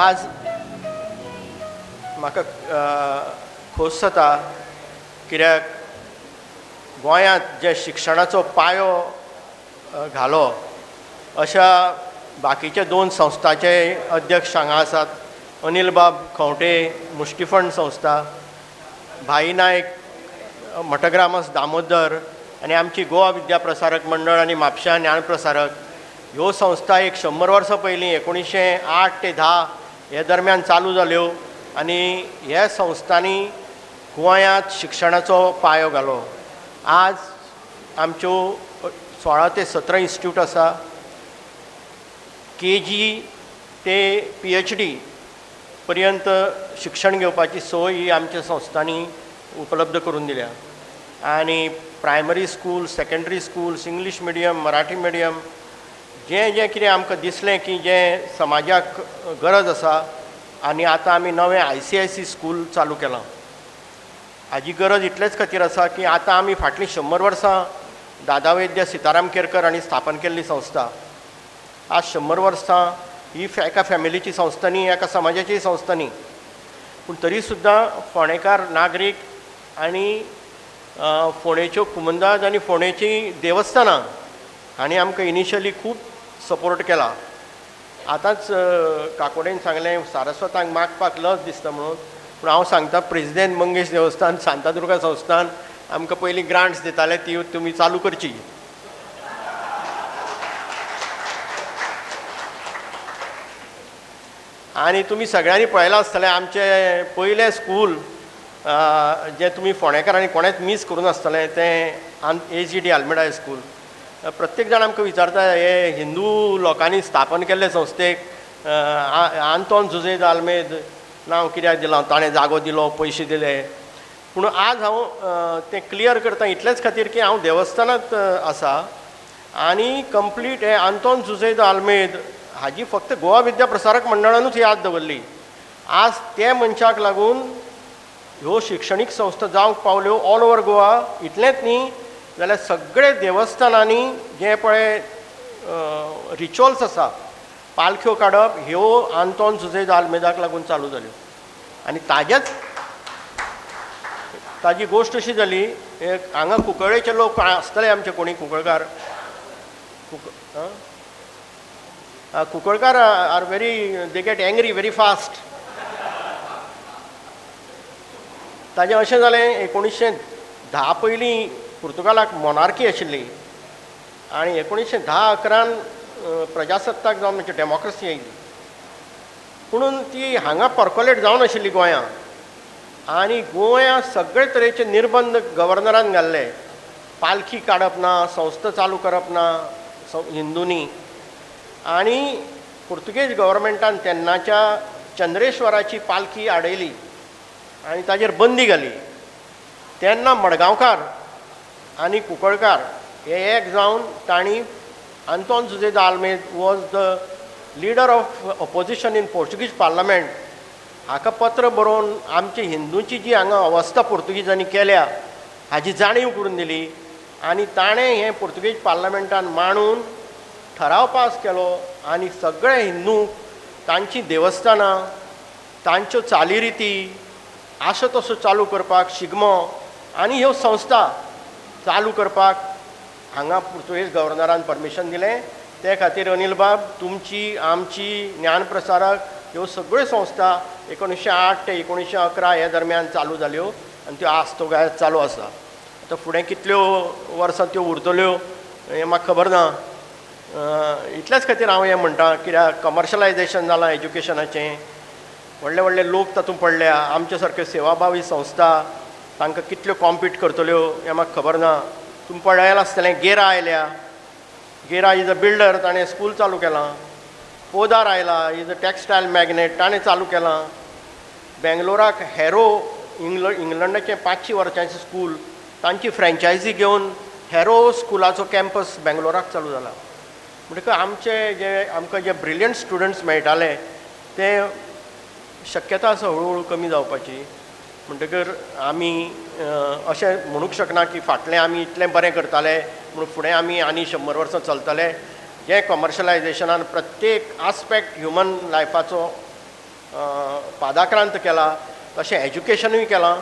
K: आज म्हाका खोस जाता, कित्याक गोंयांत जे शिक्षणाचो पायो घालो अशा बाकीचे 2 संस्थाचे अध्यक्ष हांगा आसात. अनिल बाब खंवटे मुष्टिफंड संस्था, भाई नायक मठग्रामस दामोदर आनी आमची गोवा विद्याप्रसारक मंडळ आनी म्हापशा ज्ञानप्रसारक ह्यो संस्था एक 100 वर्सां पयलीं 1908 ते 10 हे दरम्यान चालू जाल्यो आनी ह्या संस्थांनी गोंयांत शिक्षणाचो पायो घालो. आज आमच्यो 16 ते 17 इन्स्टिट्यूट आसा. KG ते PhD पर्यंत शिक्षण घेवपाची सोय ही आमच्या संस्थांनी उपलब्ध करून दिल्या. आनी primary school, secondary schools, English medium, Marathi medium जें कितें आमकां दिसलें की जें समाजाक गरज आसा आनी आतां आमी नवें ICIC स्कूल चालू केलां. हाजी गरज इतलेच खातीर आसा की आतां आमी फाटलीं 100 वर्सां दादा वैद्य सिताराम केरकर हांणी स्थापन केल्ली संस्था. आज 100 वर्सां ही एका फॅमिलीची संस्था न्ही, एका समाजाची संस्था न्ही, पूण तरी सुद्दां फोंडेकार नागरीक आनी फोंडेच्यो कुमंदाज आनी फोंडेची देवस्थानां हांणी आमकां इनिशियली खूब सपोर्ट केला. आतांच काकोडेन सांगलें सारस्वतांक मागपाक लज दिसता म्हणून, पूण हांव सांगता प्रेसिडेंट मंगेश देवस्थान शांतादुर्गा संस्थान आमकां पयलीं ग्रांट्स दिताले ती तुमी चालू करची. आनी तुमी सगळ्यांनी पळयलां आसतलें आमचें पयलें स्कूल जें तुमी फोंडेकारांनी कोणेंच मिस करून आसतलें तें AGD आल्मेडा स्कूल. प्रत्येक जाण आमकां विचारता हे हिंदू लोकांनी स्थापन केल्ले संस्थेक आंतोन जुझेद आल्मेद नांव कित्याक दिलां, ताणें जागो दिलो, पयशे दिले. पूण आज हांव तें क्लियर करता इतलेच खातीर की हांव देवस्थानांत आसा आनी कंप्लीट हे आंतोन जुझेद आल्मेद हाजी फक्त गोवा विद्याप्रसारक मंडळानूच याद दवरली. आज ते मनशाक लागून ह्यो शिक्षणीक संस्था जावंक पावल्यो ऑल ओवर गोवा. इतलेंच न्ही जाल्यार सगळे देवस्थानांनी जे पळय रिच्युअल्स आसा, पालख्यो काडप, ह्यो आंतोन जुझेद आल्मेदाक लागून चालू जाल्यो. आनी ताजी गोश्ट अशी जाली, हांगा कुंकळ्ळेचे लोक आसतले आमचे कोणी Kunkalkar. Kunkalkar are very they get angry very fast. ताजें अशें जालें 1910 पयलीं पुर्तुगालाक मोनार्की आशिल्ली आनी 1910-11 प्रजासत्ताक जावन म्हणजे डेमोक्रेसी येयली. पुणून ती हांगा पर्कोलेट जावन आशिल्ली गोंयांत. आनी गोंयांत सगळे तरेचे निर्बंध गव्हर्नरान घाल्ले. पालखी काडप ना, संस्था चालू करप ना हिंदूंनी. आनी पुर्तुगेज गव्हर्मेंटान तेन्नाच्या चंद्रेश्वराची पालखी आडयली आनी ताजेर बंदी घाली. तेन्ना मडगांवकार आनी कुंकळकार हे एक जावन तांणी Antonio Jose de Almeida was the leader of opposition in Portuguese parliament हाका पत्र बरोवन आमची हिंदूंची जी हांगा अवस्था पुर्तुगीजांनी केल्या हाजी जाणीव करून दिली. आनी ताणें हें पुर्तुगेज पार्लमेंटान मांडून ठराव पास केलो आनी सगळे हिंदू तांची देवस्थानां, तांच्यो चालीरिती आशा तसो चालू करपाक शिगमो आनी ह्यो संस्था चालू करपाक हांगा पुर्तुगेज गव्हर्नरान परमिशन दिलें. ते खातीर अनिल बाब तुमची, आमची, ज्ञानप्रसारक ह्यो सगळ्यो संस्था 1908 ते 1911 हे दरम्यान चालू जाल्यो आनी त्यो आस्तोगाय चालू आसा. आतां फुडें कितल्यो वर्सां त्यो उरतल्यो हें म्हाका खबर ना. इतल्याच खातीर हांव हें म्हणटा, कित्याक कमर्शलायजेशन जालां एज्युकेशनाचें व्हडले व्हडले लोक तातूंत पडल्या. आमचे सारक्यो सेवाभावी संस्था तांकां कितल्यो कॉम्पीट करतल्यो हें म्हाका खबर ना. तुमी पळयलां आसतलें गेरा आयल्या. गेरा इज अ बिल्डर, ताणें स्कूल चालू केलां. पोदार आयला, इज अ टॅक्सटायल मॅग्नेट, ताणें चालू केलां. बेंगलोराक हेरो इंग्लंडाचें 500 वर्सांचें स्कूल, तांची फ्रँचायजी घेवन हेरो स्कुलाचो कॅम्पस बेंगलोराक चालू जाला. म्हणटकच आमकां जे ब्रिलियंट स्टुडंट्स मेळटाले ते शक्यता आसा हळू कमी जावपाची. म्हणटकच आमी अशें म्हणूंक शकना की फाटलें आमी इतलें बरें करताले म्हणून फुडें आमी आनी 100 वर्सां चलतले. जे कमर्शलायजेशनान प्रत्येक आस्पेक्ट ह्युमन लायफाचो पादाक्रांत केला, तशें एज्युकेशनूय केलां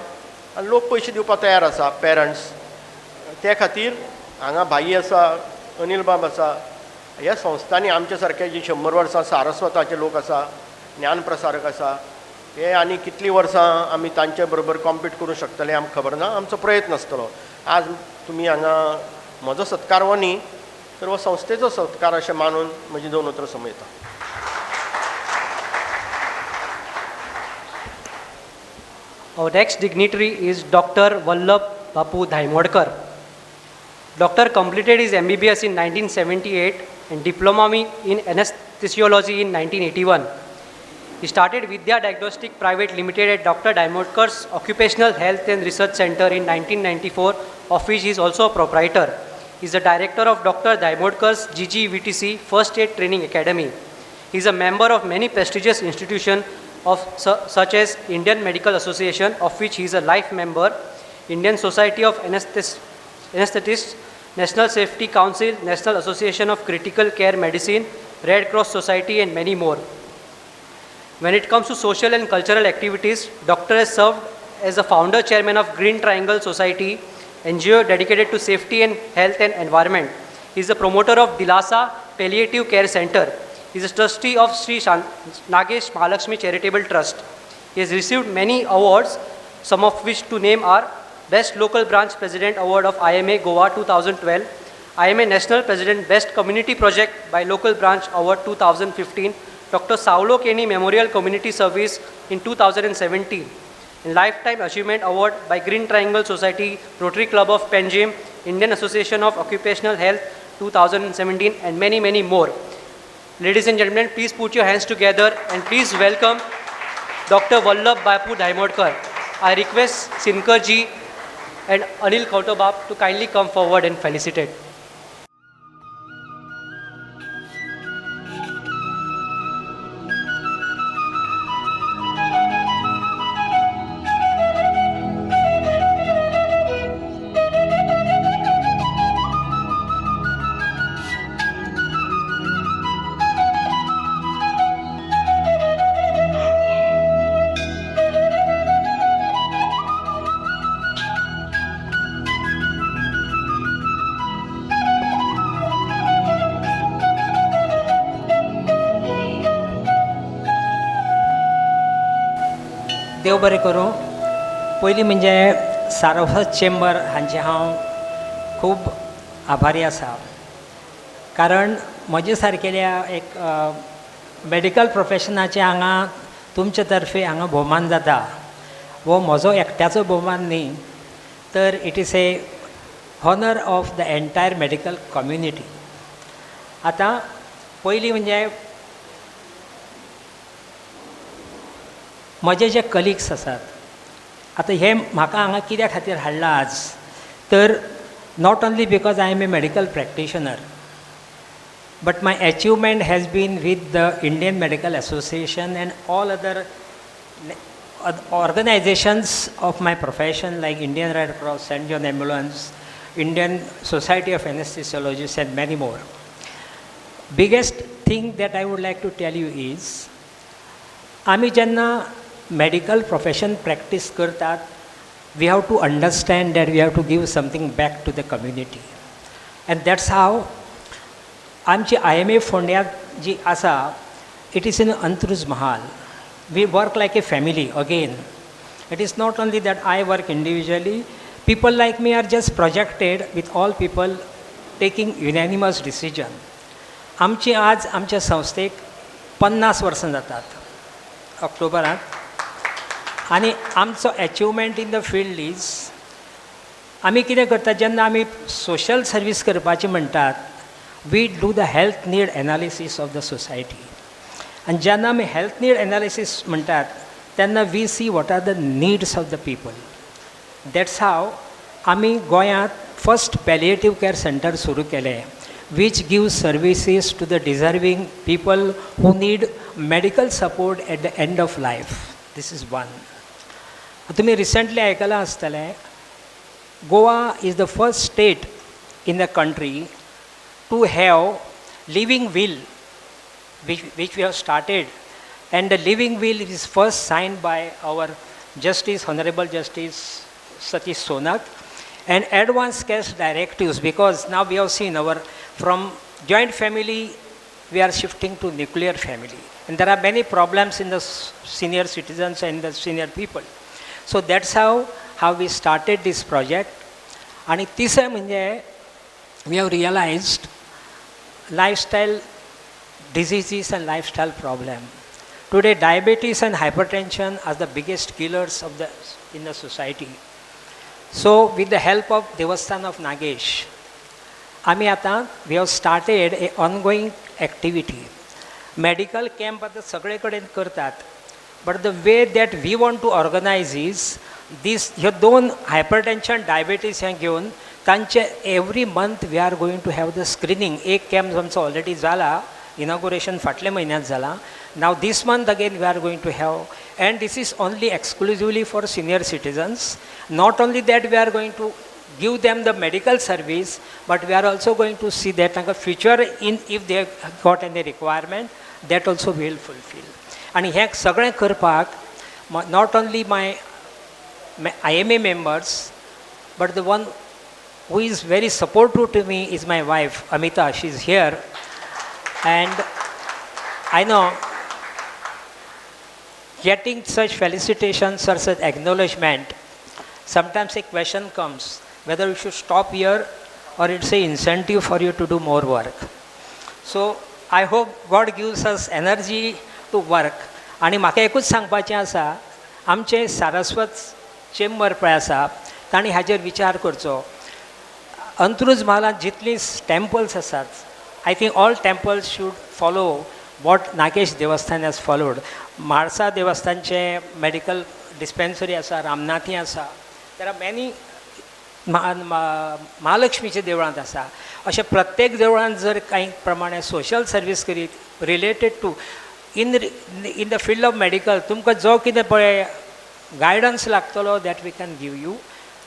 K: आनी लोक पयशे दिवपाक तयार आसा, पेरंट्स. ते खातीर हांगा भाई आसा, अनिल बाब आसा, ह्या संस्थांनी आमचे सारके जी 100 वर्सां सारस्वताचे लोक आसा, ज्ञानप्रसारक आसा, हे आनी कितलीं वर्सां आमी तांचे बरोबर कॉम्पीट करूंक शकतले आमकां खबर ना. आमचो प्रयत्न आसतलो. आज तुमी हांगा म्हजो सत्कार हो न्ही, तर हो संस्थेचो सत्कार अशें मानून म्हजी 2 उतरां सोंपयता.
G: Our next dignitary is Dr. Vallabh Bapu Dhaimodkar. Doctor completed his MBBS in 1978 and diploma in anesthesiology in 1981. He started Vidya Diagnostic Private Limited at Dr. Dhaimodkar's Occupational Health and Research Center in 1994, of which he is also a proprietor. He is the director of Dr. Dhaimodkar's GGVTC First Aid Training Academy. He is a member of many prestigious institutions such as Indian Medical Association, of which he is a life member, Indian Society of Anesthetists, National Safety Council, National Association of Critical Care Medicine, Red Cross Society, and many more. When it comes to social and cultural activities, Doctor has served as the founder chairman of Green Triangle Society, NGO dedicated to safety and health and environment. He is the promoter of Dilasa Palliative Care Center. He is a trustee of Sri Nagesh Mahalakshmi Charitable Trust. He has received many awards, some of which to name are Best Local Branch President Award of IMA Goa 2012, IMA National President Best Community Project by Local Branch Award 2015, Dr. Saulo Kenny Memorial Community Service in 2017, and Lifetime Achievement Award by Green Triangle Society, Rotary Club of Panjim, Indian Association of Occupational Health 2017, and many, many more. Ladies and gentlemen, please put your hands together and please welcome Dr. Vallabh Bapu Dhaimodkar. I request Sinkar ji and Anil Kautobab to kindly come forward and felicitate.
L: देव बरें करूं. पयलीं म्हणजे Saraswat chamber हांचे हांव खूब आभारी आसा, कारण म्हजे सारकेल्या एक मेडिकल प्रोफेशनाचे हांगा तुमचे तर्फे हांगा भोवमान जाता, वो म्हजो एकट्याचो भोवमान न्ही, तर it is a honour of the entire medical community. आतां पयलीं म्हणजे म्हजे जे कलिग्स आसात, आतां हे म्हाका हांगा कित्या खातीर हाडला आज, तर not only because I am a medical practitioner, but my achievement has been with the Indian Medical Association and all other organizations of my profession like Indian Red Cross, St. John Ambulance, Indian Society of Anesthesiologists, and many more. Biggest thing that I would like to tell you is, आमी जेन्ना medical profession practice करतात, we have to understand that we have to give something back to the community, and that's how आमची IMA फोंड्या जी आसा, it is in Antruz Mahal. We work like a family again. It is not only that I work individually. People like me are just projected with all people taking unanimous decision. आमची आज आमच्या संस्थेक 50 वर्सां जातात. ऑक्टोबरांत आनी आमचो achievement in the field is आमी कितें करतात जेन्ना आमी सोशल सर्वीस करपाची म्हणटात we do the health need analysis of the society आनी जेन्ना आमी हेल्थ नीड एनालिसीस म्हणटात तेन्ना we see what are the needs of the people. That's how आमी गोंयांत फर्स्ट पॅलिएटीव केअर सेंटर सुरू केलें which gives services to the deserving people who need medical support at the end of life. This is one. तुम्ही recently आयकलां आसतलें Goa is the first state in the country to have living will which we have started, and the living will is first signed by our Justice, Honorable Justice Satish Sonak, and advanced case directives, because now we have seen our from joint family we are shifting to nuclear family, and there are many problems in the senior citizens and the senior people. So that's how we started this project. आणि तिसरें म्हणजे we have realized lifestyle diseases and lifestyle problem. Today diabetes and hypertension are the biggest killers in the society. So with the help of Devasthan of Nagesh, आमी आतां we have started a ongoing activity. Medical camp आतां सगळे कडेन करतात, but the way that we want to organize is ह्यो दोन hypertension diabetes हें घेवन तांचे every month we are going to have the screening. एक कॅम्प आमचो ऑलरेडी जाला, इनॉग्रेशन फाटल्या म्हयन्यांत जाला. Now this month again we are going to have, and this is only exclusively for senior citizens. Not only that, we are going to give them the medical service, but we are also going to see that in the future, if they got any requirement, that also we will fulfill. And हे सगळें करपाक not only my IMA members, but the one who is very supportive to me is my wife, Amita. She is here. And I know getting such felicitations or such acknowledgement, sometimes a question comes whether you should stop here or it's an incentive for you to do more work. So I hope God gives us energy to work. आणि म्हाका एकूच सांगपाचें आसा, आमचे Saraswat chamber पळय आसा तांणी हाजेर विचार करचो. अंत्रुज म्हालांत जितलीं टेम्पल्स आसात, I think all temples should follow what Nagesh Devasthan has followed. Mhalsa देवस्थानचे medical dispensary आसा, रामनाथी आसा, there are many महालक्ष्मीचे देवळांत आसा. अशें प्रत्येक देवळांत जर कांय प्रमाणे सोशल सर्वीस करीत related to in the field of medical तुमकां जो कितें पळय गायडन्स लागतलो that we can give you.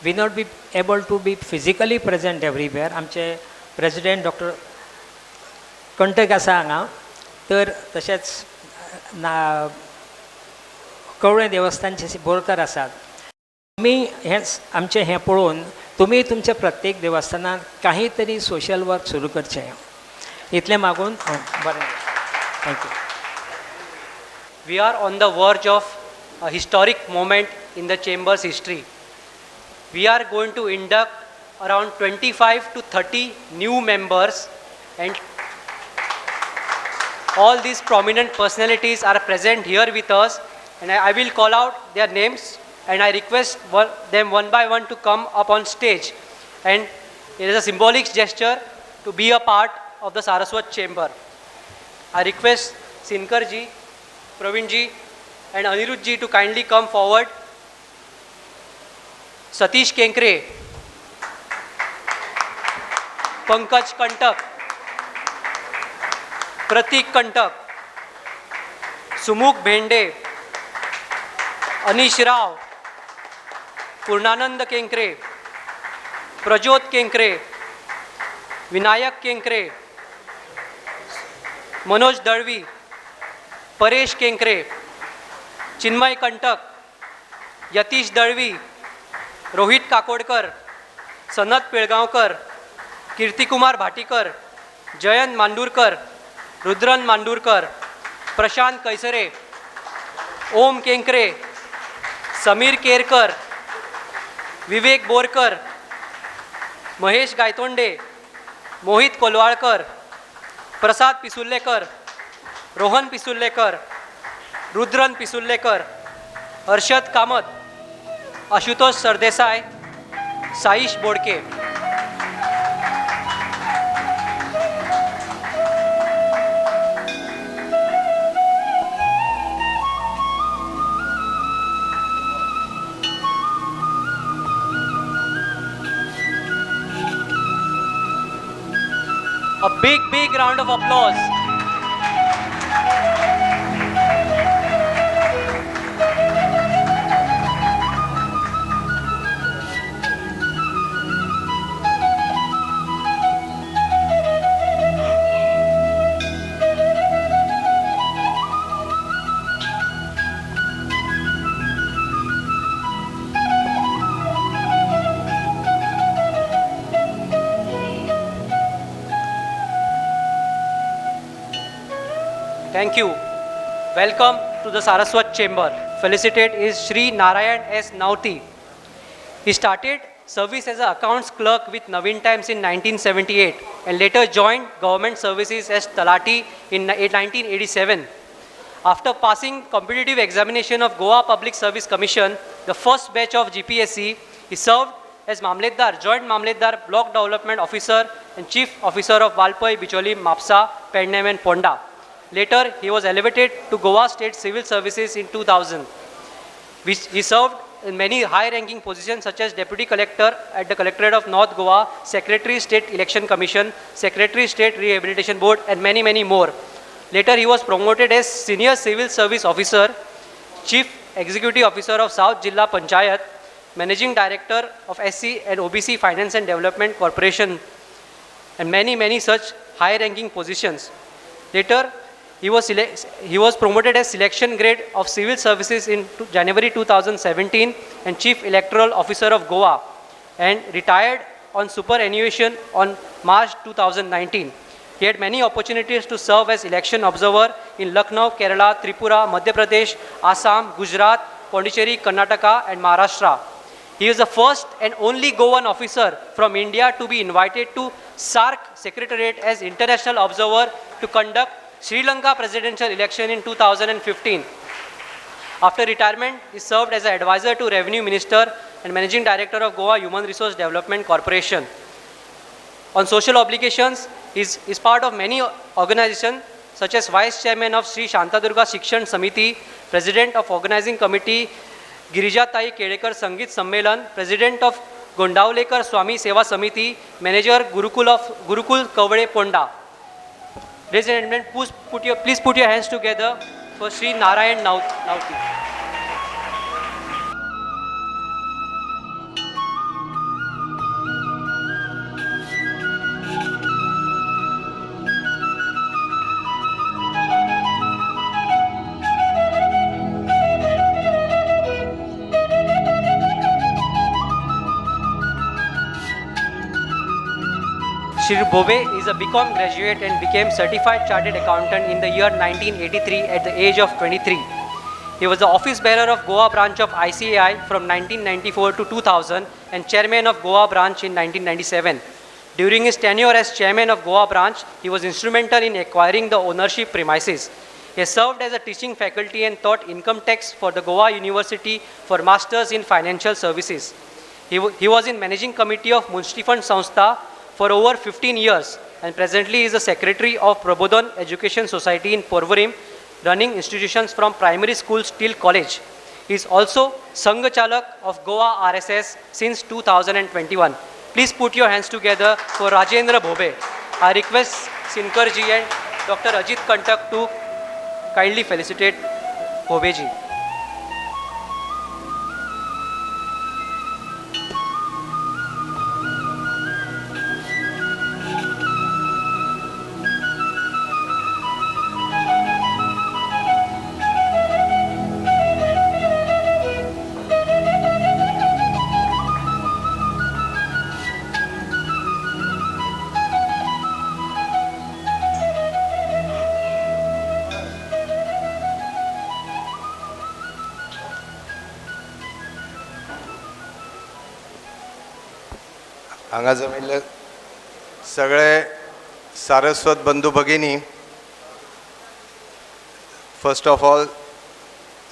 L: We not be able to be physically present everywhere. आमचे प्रेसिडेंट डॉक्टर कंटक आसा हांगा, तर तशेंच कवळें देवस्थानचे बोरकार आसात. तुमी हें आमचें हें पळोवन तुमी तुमच्या प्रत्येक देवस्थानांत काही तरी सोशल वर्क सुरू करचें, इतलें मागून बरें. Thank you.
G: We are on the verge of a historic moment in the Chamber's history. We are going to induct around 25 to 30 new members, and all these prominent personalities are present here with us, and I will call out their names and I request them one by one to come up on stage, and it is a symbolic gesture to be a part of the Saraswat Chamber. I request Sinkar ji, Praveen ji and Anirudh ji to kindly come forward. Satish Kenkre, Pankaj Kantak, Pratik Kantak, Sumukh Bhende, Anish Rao, Purnanand Kenkre, Prajot Kenkre, Vinayak Kenkre, Manoj Darvi, Paresh Kenkre, Chinmay Kantak, Yatish Darvi, Rohit Kakodkar, Sanat Pilgaonkar, Kirtikumar Bhatikar, Jayant Mandurkar, Rudran Mandurkar, Prashant Kaisare, Om Kenkre, Samir Kerkar, Vivek Borkar, Mahesh Gaitonde, Mohit Kolwalkar, Prasad Pisullekar, Rohan Pisullekar, Rudran Pisullekar, Harshad Kamat, Ashutosh Sardesai, Saish Bodke. A big round of applause. Thank you. Welcome to the Saraswat Chamber. Felicitate is Shri Narayan S. Nauti. He started service as an accounts clerk with Navin Times in 1978 and later joined government services as Talati in 1987. After passing competitive examination of Goa Public Service Commission, the first batch of GPSC, he served as Mamletdar, Joint Mamletdar, Block Development Officer and Chief Officer of Valpai, Bicholi, Mapsa, Pendam and Ponda. Later, he was elevated to Goa State Civil Services in 2000. He served in many high-ranking positions such as Deputy Collector at the Collectorate of North Goa, Secretary State Election Commission, Secretary State Rehabilitation Board, and many more. Later, he was promoted as Senior Civil Service Officer, Chief Executive Officer of South Jilla Panchayat, Managing Director of SC and OBC Finance and Development Corporation, and many such high-ranking positions. Later, he was promoted as Selection Grade of Civil Services in January 2017 and Chief Electoral Officer of Goa, and retired on superannuation on March 2019. He had many opportunities to serve as election observer in Lucknow, Kerala, Tripura, Madhya Pradesh, Assam, Gujarat, Pondicherry, Karnataka and Maharashtra. He is the first and only Goan officer from India to be invited to SAARC Secretariat as international observer to conduct Sri Lanka presidential election in 2015. After retirement, he served as an advisor to Revenue Minister and Managing Director of Goa Human Resource Development Corporation. On social obligations, he is part of many organizations such as Vice Chairman of Sri Shantadurga Shikshan Samiti, President of Organizing Committee Girija Tai Kedekar Sangeet Sammelan, President of Gondaulekar Swami Seva Samiti, Manager Gurukul Kavade Ponda. Ladies and gentlemen, please put your hands together for Sri Narayan Nauti. Shri Bhove is a BCom graduate and became Certified Chartered Accountant in the year 1983 at the age of 23. He was the office bearer of Goa branch of ICAI from 1994 to 2000 and chairman of Goa branch in 1997. During his tenure as chairman of Goa branch, he was instrumental in acquiring the ownership premises. He has served as a teaching faculty and taught income tax for the Goa University for Masters in Financial Services. He was in managing committee of Munshi Fund Sanstha for over 15 years and presently is the secretary of Prabodhan Education Society in Porvorim, running institutions from primary schools till college. He is also Sangha Chalak of Goa RSS since 2021. Please put your hands together for Rajendra Bhove. I request Sinkar ji and Dr. Ajit Kantak to kindly felicitate Bhove ji.
M: हांगा जमिल्ले सगळे सारस्वत बंधू भगिनी, first of all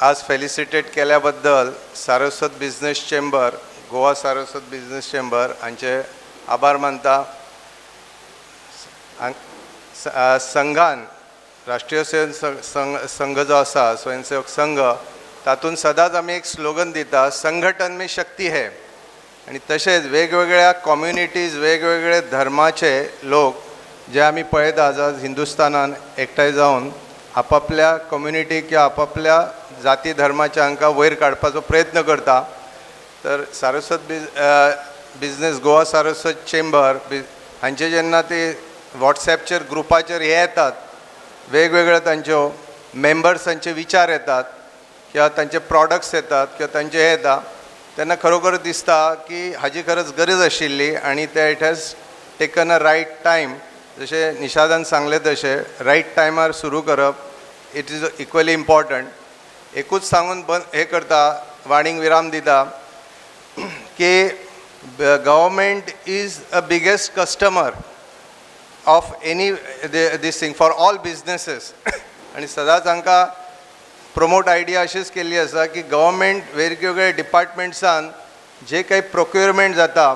M: आज felicitate केल्याबद्दल Saraswat business chamber, Goa Saraswat business chamber हांचे आभार मानता. संघान राष्ट्रीय स्वयंसेवक संघ जो आसा, स्वयंसेवक संघ, तातूंत सदांच आमी एक स्लोगन दिता, संघटन में शक्ती है. आणि तसेच वेगवेगळ्या कम्युनिटीज, वेगवेगळे धर्माचे लोक जे आमी पळयता आज हिंदुस्थानान एकठांय जावन आपापल्या कम्युनिटी किंवा आपापल्या जाती धर्माच्या हांकां वयर काडपाचो प्रयत्न करता. तर सारस्वत बिझनेस गोवा सारस्वत चेंबर हांचे जेन्ना ते वॉट्सॅपचेर ग्रुपाचेर हे येतात, वेगवेगळे तांच्यो मेंबर्सांचे विचार येतात किंवा तांचे प्रॉडक्ट्स येतात किंवा तांचे हे येता, तेन्ना खरोखर दिसता की हाजी खरंच गरज आशिल्ली आणि ते it has taken a right time. जशें निशादान सांगलें तशें रायट टायमार सुरू करप इट इज इक्वली इम्पॉर्टंट. एकूच सांगून हे करता, वाणीक विराम दिता की government is a biggest customer of any these thing for all businesses. आणि सदांच हांकां प्रमोट आयडिया अशीच केल्ली आसा की गव्हर्मेंट वेगवेगळ्या डिपार्टमेंट्सान जे काही प्रोक्युरमेंट जाता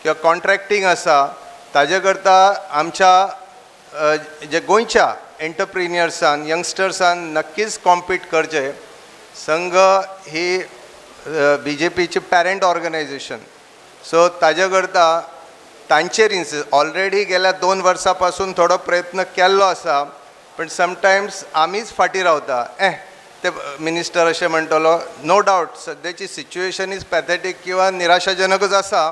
M: किंवा कॉन्ट्रॅक्टींग आसा ताजे करता आमच्या जे गोंयच्या एंटरप्रिन्युअर्सान, यंगस्टर्सान नक्कीच कॉम्पीट करचे. संघ ही BJPची पॅरंट ऑर्गनायझेशन, सो ताजे करता तांचेर ऑलरेडी गेल्या 2 वर्सां पासून थोडो प्रयत्न केल्लो आसा, पण समटायम्स आमीच फाटीं रावता. ते मिनिस्टर अशें म्हणटलो, नो डावट सद्याची सिच्युएशन इज पॅथेटीक किंवा निराशाजनकच आसा,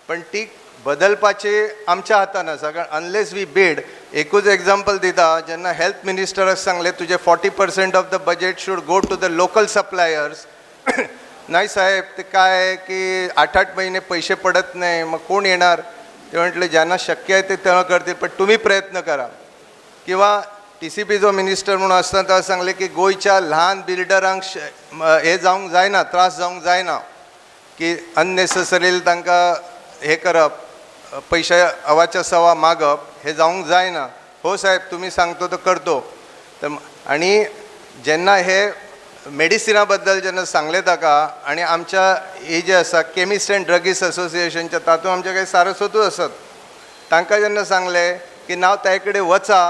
M: पण ती बदलपाची आमच्या हातान आसा. कारण अनलेस वी बीड, एकूच एग्जाम्पल दिता, जेन्ना हेल्थ मिनिस्टराक सांगले तुजे 40% of the budget should go to the local suppliers. नाही साहेब, ते काय की 8-8 महिने पैसे पडत नाही, मग कोण येणार? ते म्हटले ज्यांना शक्य आहे ते तेव्हा करतील, पण तुम्ही प्रयत्न करा. किंवा TCP जो मिनिस्टर म्हणून असता तेव्हा सांगले की गोयच्या लहान बिल्डरांक हे जावंक जायना, त्रास जावंक जायना की अननेसेसरी तांकां हे करप, पैसे अवाच्या सवा मागप, हे जावंक जायना. हो साहेब, तुम्ही सांगतो तो करतो. तर आणि जेन्ना हे मेडिसिना बद्दल जेन्ना सांगले ताका, आणि आमच्या हे जे आसा केमिस्ट अँड ड्रगिस्ट असोसिएशनच्या तातूंत आमचे काही सारस्वतूच आसात, तांकां जेन्ना सांगले की नाव त्या कडेन वचा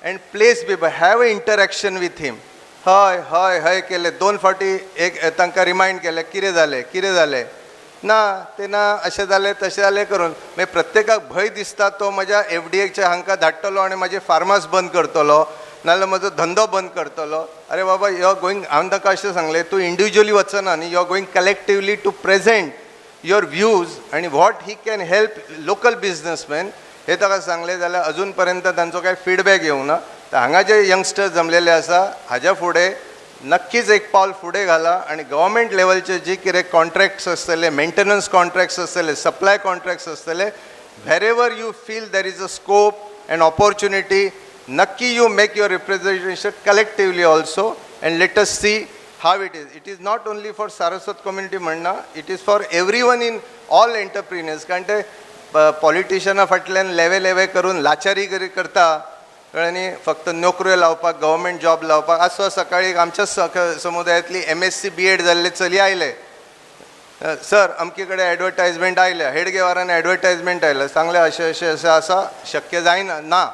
M: and place be have a interaction with him. हय हय हय केले, 2 फावटी एक तांकां रिमायंड केलें, कितें जालें कितें जालें, ना ते ना, अशें जालें तशें जालें करून मागीर प्रत्येकाक भंय दिसता तो म्हज्या FDAच्या हांकां धाडटलो आनी म्हाजे फार्मास बंद करतलो, नाजाल्यार म्हजो धंदो बंद करतलो. अरे बाबा, यू आर गोईंग, हांवें ताका अशें सांगलें, तूं इंडिविज्युअली वचना न्ही, you are going collectively to present your views आणि what he can help local businessman, हे ताका सांगलें. जाल्यार अजून पर्यंत तांचो कांय फीडबॅक येवंक ना. तर हांगा जे यंगस्टर्स जमलेले आसा, हाज्या फुडें नक्कीच एक पावल फुडें घाला आणि गव्हर्मेंट लेवलचे जे कितें कॉन्ट्रॅक्ट्स आसतले, मेंटेनन्स कॉन्ट्रॅक्ट्स आसतले, सप्लाय कॉन्ट्रॅक्ट्स आसतले, wherever you feel there is a scope and opportunity, नक्की you make your representation collectively also and let us see how it is. It is not only for Saraswat community म्हणना, it is for every one in all entrepreneurs. कारण ते पॉलिटिशना फाटल्यान लेवे करून लाचारी करता, कळ्ळें, फक्त नोकऱ्यो लावपाक, गव्हर्मेंट जॉब लावपाक. आसो सकाळी आमच्या समुदायांतली MSc BEd जाल्ले चली आयले, सर अमके कडेन एडवर्टायजमेंट आयल्या, हेडगेवारान एडवर्टायजमेंट आयल्या, सांगलें अशें अशें अशें आसा, शक्य जायना ना,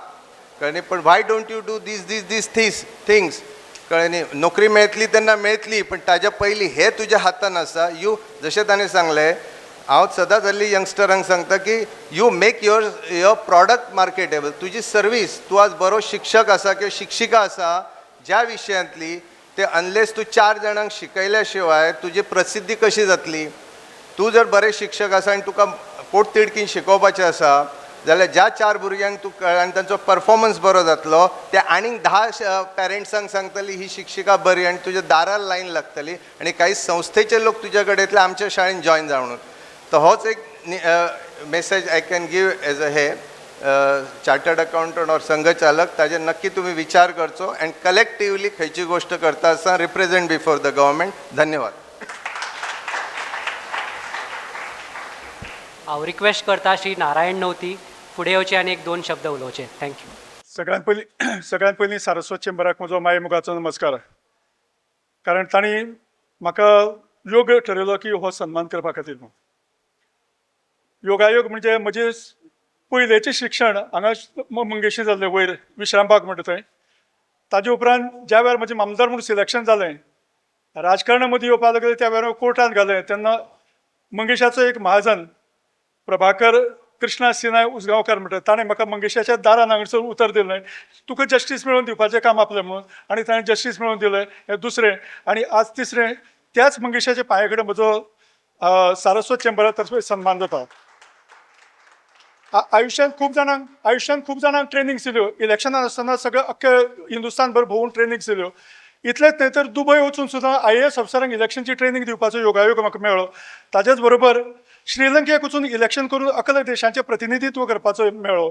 M: कळ्ळें, पण why don't you do these things, कळ्ळें. नोकरी मेळटली तेन्ना मेळटली, पण ताज्या पयलीं हे तुज्या हातान आसा. यू, जशें ताणें सांगलें, हांव सदांच हल्ली यंगस्टरांक सांगता की you make your product marketable. तुजी सर्वीस, तूं आज बरो शिक्षक आसा किंवा शिक्षिका आसा ज्या विशयांतली, ते अनलेस तूं 4 जाणांक शिकयल्या शिवाय तुजी प्रसिद्धी कशी जातली. तूं जर बरें शिक्षक आसा आनी तुका पोटतिडकीन शिकोवपाचें आसा जाल्यार ज्या 4 भुरग्यांक तूं आनी तांचो परफॉर्मन्स बरो जातलो, ते आनीक 10 पॅरंट्सांक सांगतली ही शिक्षिका बरी, आनी तुज्या दारार लायन लागतली, आनी काही संस्थेचे लोक तुज्या कडेन येतले आमच्या शाळेन जॉयन जावून. तर होच एक message I can give as a eh chartered accountant और संघचालक, ताजेर नक्की तुम्ही विचार करचो अँड कलेक्टिवली खंयची गोष्ट करता आसतना रिप्रेझेंट बिफोर द गव्हर्मेंट. धन्यवाद.
G: हांव रिक्वेस्ट करता श्री नारायण नवती फुडें येवचे आनी 1-2 शब्द उलोवचे. थँक्यू.
H: सगळ्यात पयलीं सारस्वत चेंबराक म्हजो माये मुखाचो नमस्कार. कारण तांणी म्हाका योग्य ठरयलो की हो सन्मान करपा खातीर म्हणून. योगायोग म्हणजे म्हजें पयलेचें शिक्षण हांगा मंगेशी जाल्लें वयर विश्रामबाग म्हणटा थंय. ताजे उपरांत ज्या वेळार म्हजें आमदार म्हणून सिलेक्शन जालें, राजकारणा मदीं येवपा लागलें त्या वेळार कोर्टांत घालें तेन्ना मंगेशाचो एक महाजन प्रभाकर कृष्णा सिनाय उसगांवकार म्हणटा ताणें म्हाका मंगेशाच्या दारान हांगासर उतर दिलें, तुका जस्टीस मेळोवन दिवपाचें काम आपलें म्हणून. आनी ताणें जस्टीस मेळोवन दिलें. हें दुसरें. आनी आज तिसरें, त्याच मंगेशाच्या पांया कडेन म्हजो सारस्वत चेंबरा तर्फे सन्मान जाता. आयुश्यांत खूब जाणांक ट्रेनिंग्स दिल्यो. इलेक्शनां आसतना सगळे अख्खे हिंदुस्तान भर भोंवून ट्रेनिंग्स दिल्यो. इतलेंच न्हय तर दुबय वचून सुद्दां IAS अफसरांक इलेक्शनची ट्रेनिंग दिवपाचो योगायोग म्हाका मेळ्ळो. ताजेच बरोबर श्रीलंकेक वचून इलेक्शन करून अकले देशांचें प्रतिनिधित्व करपाचो मेळ्ळो.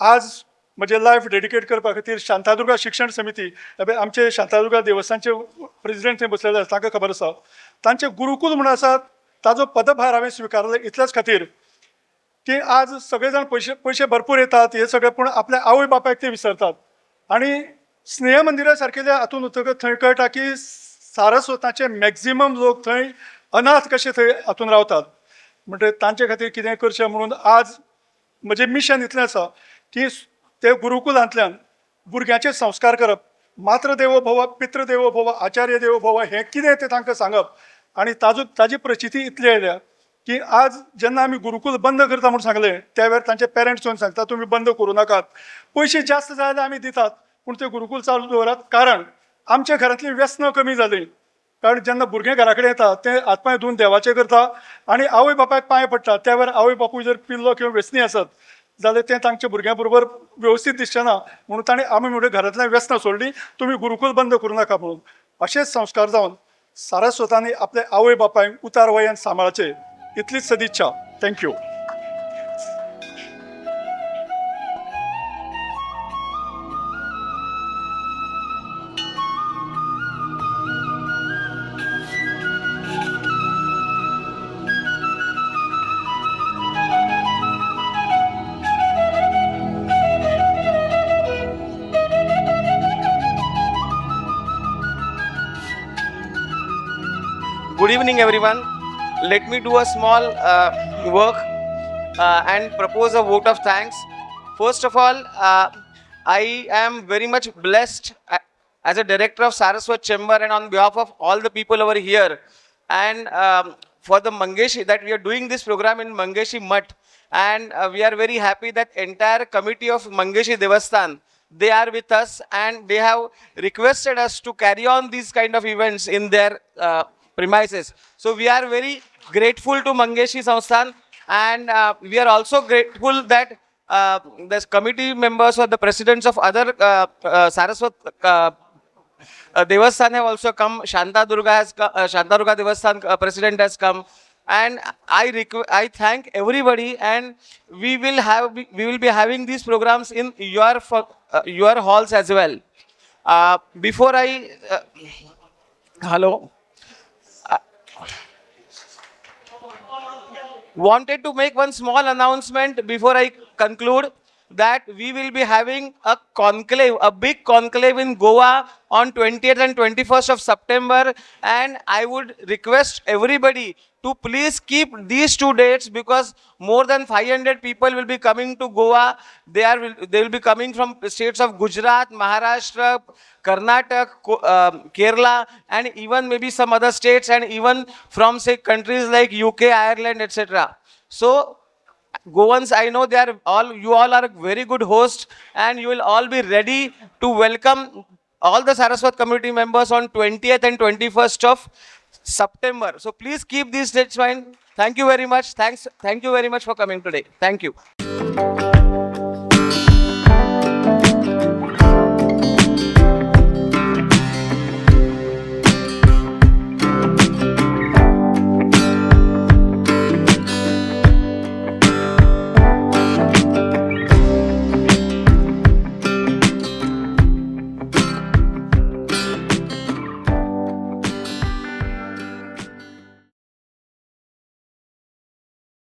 H: आज म्हजें लायफ डेडिकेट करपा खातीर शांतादुर्गा शिक्षण समिती, आमचे शांतादुर्गा देवस्थानचे प्रेसिडेंट थंय बसलेले आसा, तांकां खबर आसा. तांचे गुरुकूल म्हणून आसा, ताजो पदभार हांवें स्विकारलो इतल्याच खातीर की आज सगळे जाण पयशे भरपूर येतात हे सगळे, पूण आपल्या आवय बापायक ते विसरतात. आनी स्नेह मंदिरा सारकेल्या हातूंत वतकच थंय कळटा की सारस्वताचे मॅक्झिमम लोक थंय अनाथ कशे थंय हातूंत रावतात. म्हणजे तांचे खातीर कितें करचें म्हणून आज म्हजें मिशन इतलें आसा की ते गुरुकुलांतल्यान भुरग्यांचे संस्कार करप. मातृ देवो भव, पितृ देवो भव, आचार्य देवो भव हें कितें तें तांकां सांगप. आनी ताजी प्रचिती इतली आयल्या की आज जेन्ना आमी गुरुकूल बंद करता म्हणून सांगलें त्या वेळार तांचे पेरंट्स येवन सांगता तुमी बंद करूं नाकात. पयशे जास्त जाय जाल्यार आमी दितात पूण ते गुरुकूल चालू दवरात. कारण आमच्या घरांतलीं व्यसनां कमी जालीं. कारण जेन्ना भुरगे घरा कडेन येता ते हातपांय धुवन देवाचें करता आनी आवय बापायक पांय पडटा. त्या वेळार आवय बापूय जर पिल्लो किंवा व्यसनी आसत जाल्यार तें तांच्या भुरग्यां बरोबर वेवस्थीत दिसचें ना. म्हणून ताणें आमी म्हणजे घरांतल्यान व्यसनां सोडलीं, तुमी गुरुकूल बंद करूं नाका म्हणून. अशेंच संस्कार जावन सारस्वतांनी आपल्या आवय बापायक उतार वयान सांबाळचें इतलीच सदिच्छा. Thank you.
N: Good evening, everyone. Let me do a small work and propose a vote of thanks. First of all, I am very much blessed as a director of Saraswat Chamber and on behalf of all the people over here and for the Mangeshi that we are doing this program in Mangeshi Mutt, and we are very happy that entire committee of Mangeshi Devasthan, they are with us and they have requested us to carry on these kind of events in their premises. So we are very grateful to Mangeshi Samsthan, and we are also grateful that the committee members or the presidents of other Saraswat Devasthan have also come. Shanta Durga Devasthan president has come, and I thank everybody, and we will be having these programs in your halls as well. Before I wanted to make one small announcement before I conclude, that we will be having a conclave, a big conclave in Goa on 20th and 21st of September, and I would request everybody to please keep these 2 dates because more than 500 people will be coming to Goa. They will be coming from states of Gujarat, Maharashtra, Karnataka, Kerala, and even maybe some other states, and even from say countries like UK, Ireland, etc. So Goans, I know you all are very good hosts, and you will all be ready to welcome all the Saraswat community members on 20th and 21st of September. So please keep these dates in mind. Thank you very much. Thank you very much for coming today. Thank you.